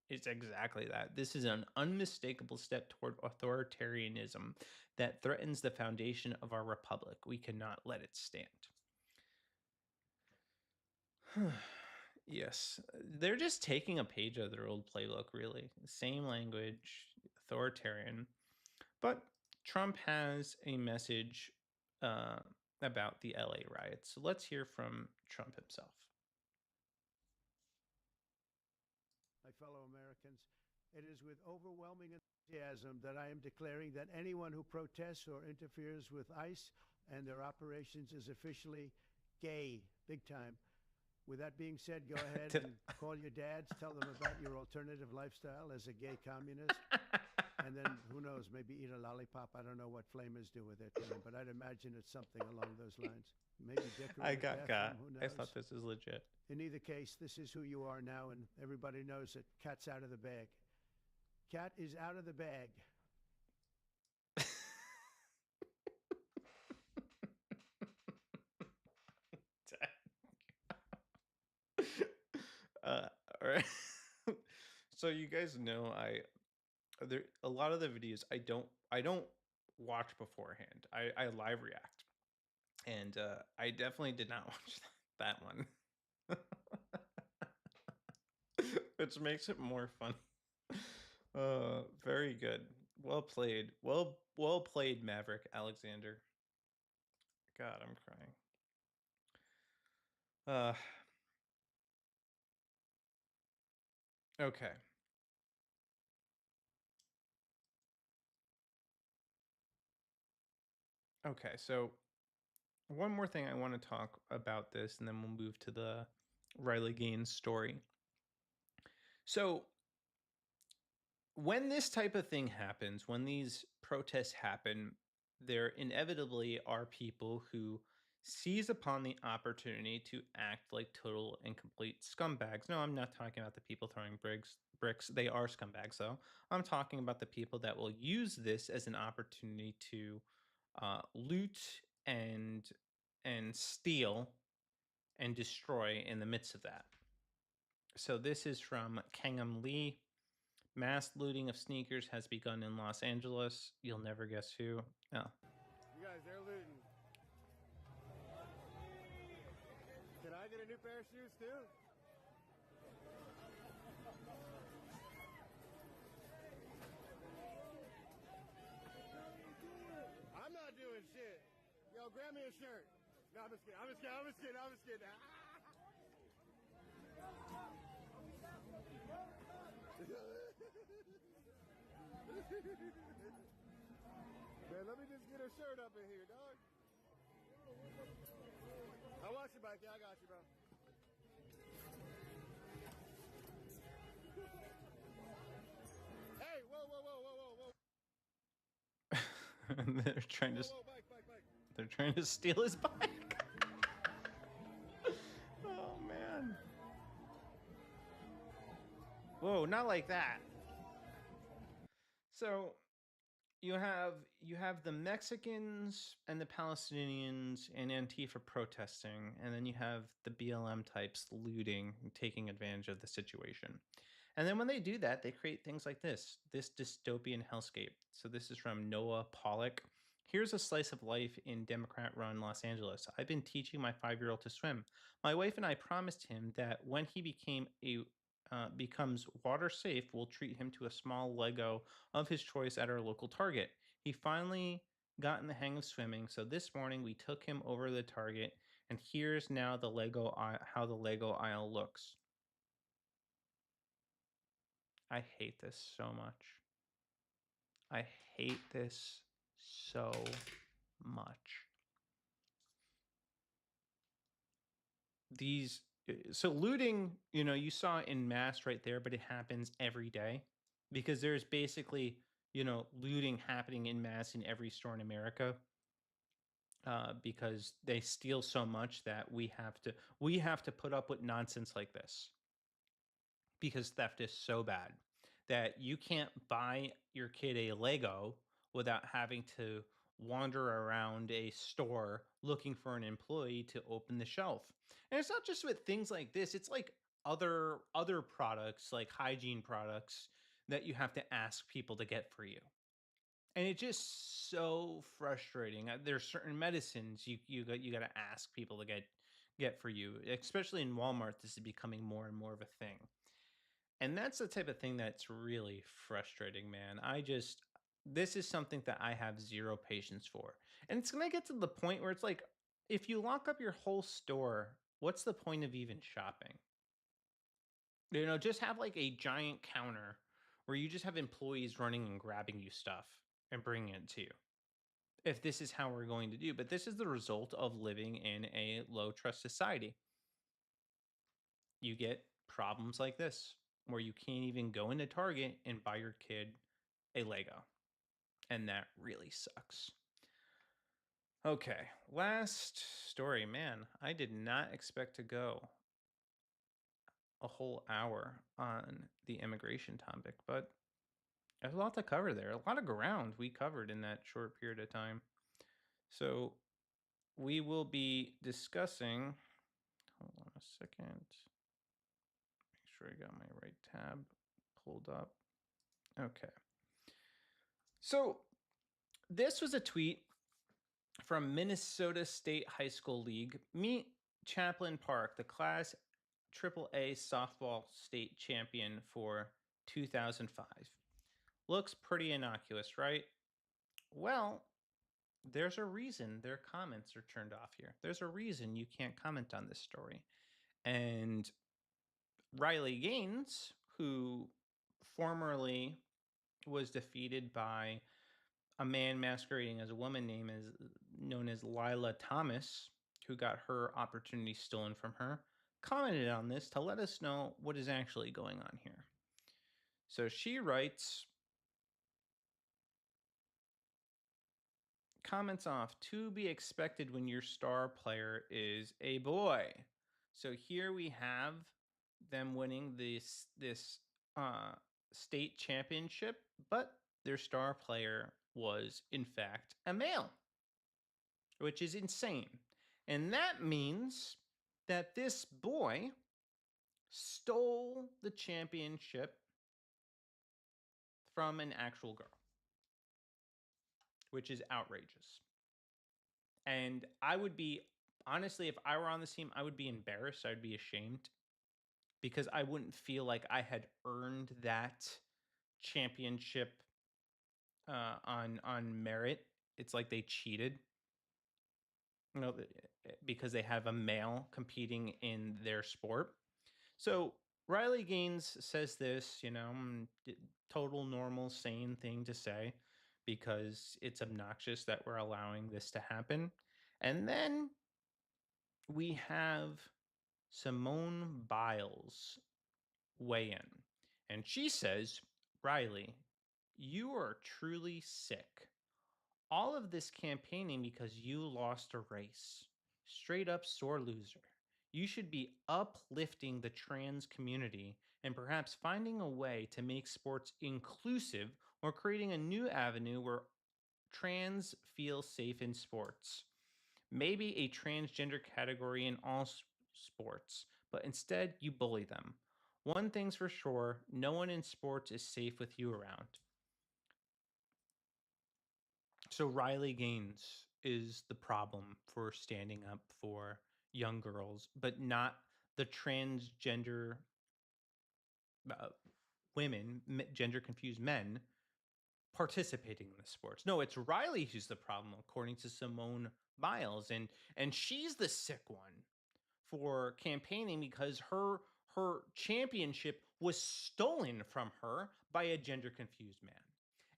It's exactly that. This is an unmistakable step toward authoritarianism that threatens the foundation of our republic. We cannot let it stand. Yes, they're just taking a page out of their old playbook, really. Same language, authoritarian. But Trump has a message about the LA riots. So let's hear from Trump himself. My fellow Americans, it is with overwhelming enthusiasm that I am declaring that anyone who protests or interferes with ICE and their operations is officially gay, big time. With that being said, go ahead and call your dads, tell them about your alternative lifestyle as a gay communist, and then who knows, maybe eat a lollipop. I don't know what flamers do with it, but I'd imagine it's something along those lines. Maybe decorate a bathroom, who knows? I thought this was legit. In either case, this is who you are now, and everybody knows that cat's out of the bag. Cat is out of the bag. All right. So you guys know there a lot of the videos I don't watch beforehand. I live react, and I definitely did not watch that one. Which makes it more fun. Very good. Well played. Well played, Maverick Alexander. God, I'm crying. Okay. Okay, so one more thing I want to talk about this, and then we'll move to the Riley Gaines story. So when this type of thing happens, when these protests happen, there inevitably are people who seize upon the opportunity to act like total and complete scumbags. No, I'm not talking about the people throwing bricks. They are scumbags, though. I'm talking about the people that will use this as an opportunity to loot and steal and destroy in the midst of that. So this is from Kangham Lee. Mass looting of sneakers has begun in Los Angeles. You'll never guess who. Oh. You guys, they're looting. Can I get a new pair of shoes too? I'm not doing shit. Yo, grab me a shirt. No, I'm just kidding. I'm just kidding. Man, let me just get a shirt up in here, dog. I'll watch your back. Yeah, I got you, bro. Hey, whoa, whoa, whoa, whoa, whoa, whoa. They're trying to. Whoa, bike. They're trying to steal his bike. Oh man. Whoa, not like that. So you have the Mexicans and the Palestinians and Antifa protesting, and then you have the BLM types looting and taking advantage of the situation. And then when they do that, they create things like this dystopian hellscape. So this is from Noah Pollock. Here's a slice of life in Democrat run Los Angeles. I've been teaching my 5-year-old to swim. My wife and I promised him that when he becomes water safe, we'll treat him to a small Lego of his choice at our local Target. He finally gotten the hang of swimming, so this morning we took him over to the Target, and here's now how the Lego aisle looks. I hate this so much. I hate this so much. So looting, you saw in mass right there, but it happens every day because there's basically, looting happening in mass in every store in America. Because they steal so much that we have to put up with nonsense like this because theft is so bad that you can't buy your kid a Lego without having to wander around a store looking for an employee to open the shelf. And it's not just with things like this, it's like other products like hygiene products that you have to ask people to get for you. And it's just so frustrating. There's certain medicines you got to ask people to get for you, especially in Walmart. This is becoming more and more of a thing. And that's the type of thing that's really frustrating, man. This is something that I have zero patience for. And it's going to get to the point where it's like, if you lock up your whole store, what's the point of even shopping? Just have like a giant counter where you just have employees running and grabbing you stuff and bringing it to you. If this is how we're going to do, but this is the result of living in a low trust society. You get problems like this where you can't even go into Target and buy your kid a Lego. And that really sucks. Okay, last story. Man, I did not expect to go a whole hour on the immigration topic, but there's a lot to cover there. A lot of ground we covered in that short period of time. So we will be discussing. Hold on a second. Make sure I got my right tab pulled up. Okay. So this was a tweet from Minnesota State High School League. Meet Chaplin Park, the Class AAA softball state champion for 2005. Looks pretty innocuous, right? Well, there's a reason their comments are turned off here. There's a reason you can't comment on this story. And Riley Gaines, who formerly was defeated by a man masquerading as a woman known as Lila Thomas, who got her opportunity stolen from her, commented on this to let us know what is actually going on here. So she writes, comments off, to be expected when your star player is a boy. So here we have them winning this state championship, but their star player was in fact a male, which is insane. And that means that this boy stole the championship from an actual girl, which is outrageous. And I would be, honestly, if I were on this team, I would be embarrassed. I'd be ashamed because I wouldn't feel like I had earned that championship on merit. It's like they cheated, because they have a male competing in their sport. So Riley Gaines says this, total normal, sane thing to say because it's obnoxious that we're allowing this to happen. And then we have Simone Biles weigh in. And she says, Riley, you are truly sick. All of this campaigning because you lost a race. Straight up sore loser. You should be uplifting the trans community and perhaps finding a way to make sports inclusive or creating a new avenue where trans feel safe in sports. Maybe a transgender category in all sports, but instead you bully them. One thing's for sure, no one in sports is safe with you around. So Riley Gaines is the problem for standing up for young girls, but not the transgender uh, women, gender confused men participating in the sports. No, it's Riley who's the problem, according to Simone Biles, and she's the sick one for campaigning because her championship was stolen from her by a gender confused man,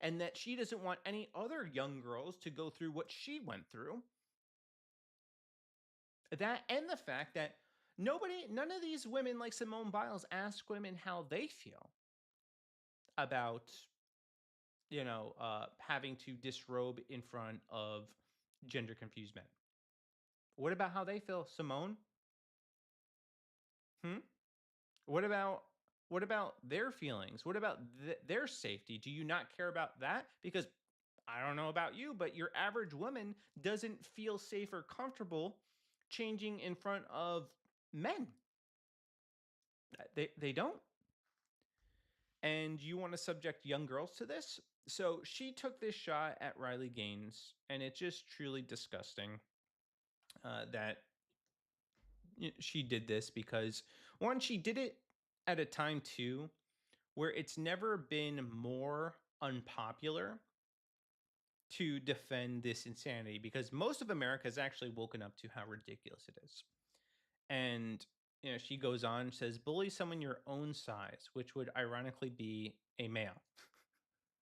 and that she doesn't want any other young girls to go through what she went through. That and the fact that none of these women like Simone Biles ask women how they feel about having to disrobe in front of gender confused men. What about how they feel, Simone? Hmm? What about their feelings? What about their safety? Do you not care about that? Because I don't know about you, but your average woman doesn't feel safe or comfortable changing in front of men. They don't. And you want to subject young girls to this? So she took this shot at Riley Gaines, and it's just truly disgusting that she did this because one, she did it at a time too where it's never been more unpopular to defend this insanity because most of America has actually woken up to how ridiculous it is. And she goes on and says, bully someone your own size, which would ironically be a male.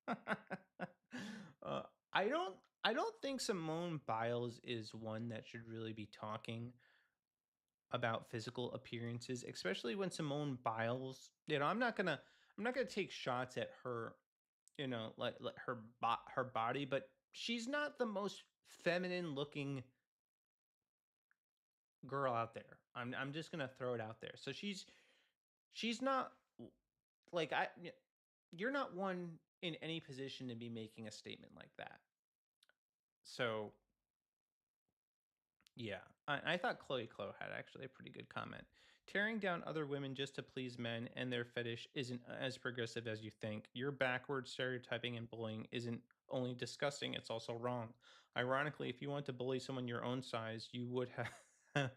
uh, I don't I don't think Simone Biles is one that should really be talking about physical appearances, especially when Simone Biles, I'm not gonna take shots at her, like her body, but she's not the most feminine looking girl out there. I'm just gonna throw it out there. So she's not like you're not one in any position to be making a statement like that. So yeah, I thought Chloe Clo had actually a pretty good comment. Tearing down other women just to please men and their fetish isn't as progressive as you think. Your backward stereotyping and bullying isn't only disgusting, it's also wrong. Ironically, if you want to bully someone your own size, you would have to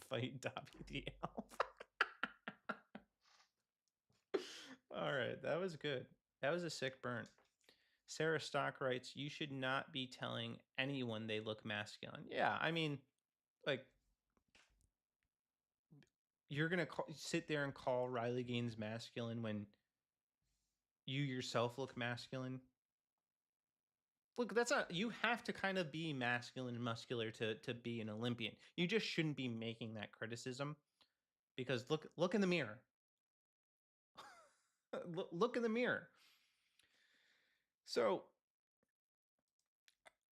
fight WDL. All right, that was good. That was a sick burn. Sarah Stock writes, you should not be telling anyone they look masculine. Yeah, I mean, like, you're gonna sit there and call Riley Gaines masculine when you yourself look masculine. Look, that's not. You have to kind of be masculine and muscular to be an Olympian. You just shouldn't be making that criticism because look in the mirror. Look in the mirror. So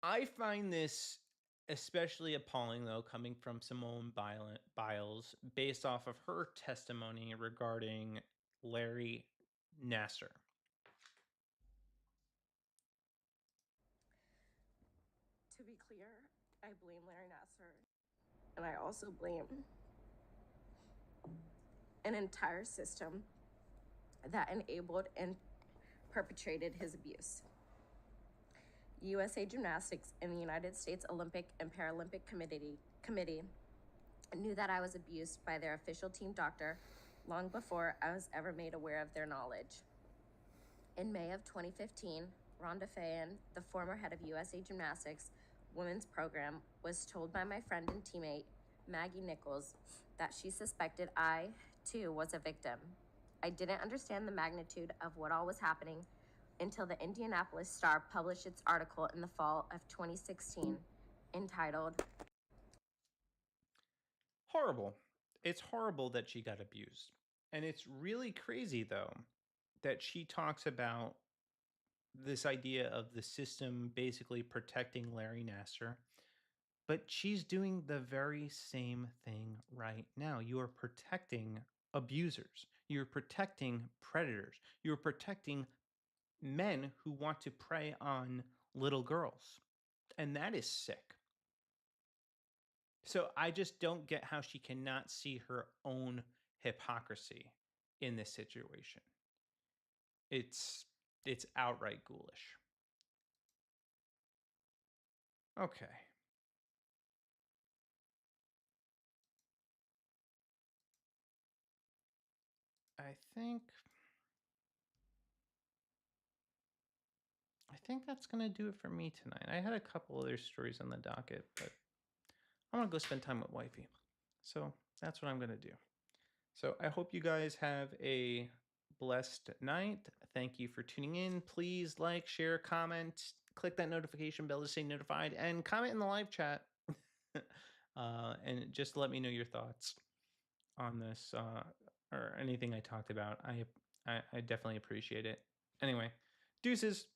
I find this especially appalling, though, coming from Simone Biles, based off of her testimony regarding Larry Nasser. To be clear, I blame Larry Nasser, and I also blame an entire system that enabled and perpetrated his abuse. USA Gymnastics and the United States Olympic and Paralympic Committee knew that I was abused by their official team doctor long before I was ever made aware of their knowledge. In May of 2015, Rhonda Fayen, the former head of USA Gymnastics women's program, was told by my friend and teammate, Maggie Nichols, that she suspected I, too, was a victim. I didn't understand the magnitude of what all was happening until the Indianapolis Star published its article in the fall of 2016 entitled Horrible. It's horrible that she got abused. And it's really crazy, though, that she talks about this idea of the system basically protecting Larry Nasser, but she's doing the very same thing right now. You are protecting abusers, you're protecting predators, you're protecting men who want to prey on little girls. And that is sick. So I just don't get how she cannot see her own hypocrisy in this situation. It's it's outright ghoulish. Okay. I think I think that's gonna do it for me tonight. I had a couple other stories on the docket, but I want to go spend time with wifey. So that's what I'm gonna do. So I hope you guys have a blessed night. Thank you for tuning in. Please like, share, comment, click that notification bell to stay notified, and comment in the live chat. And just let me know your thoughts on this or anything I talked about. I definitely appreciate it. Anyway, deuces.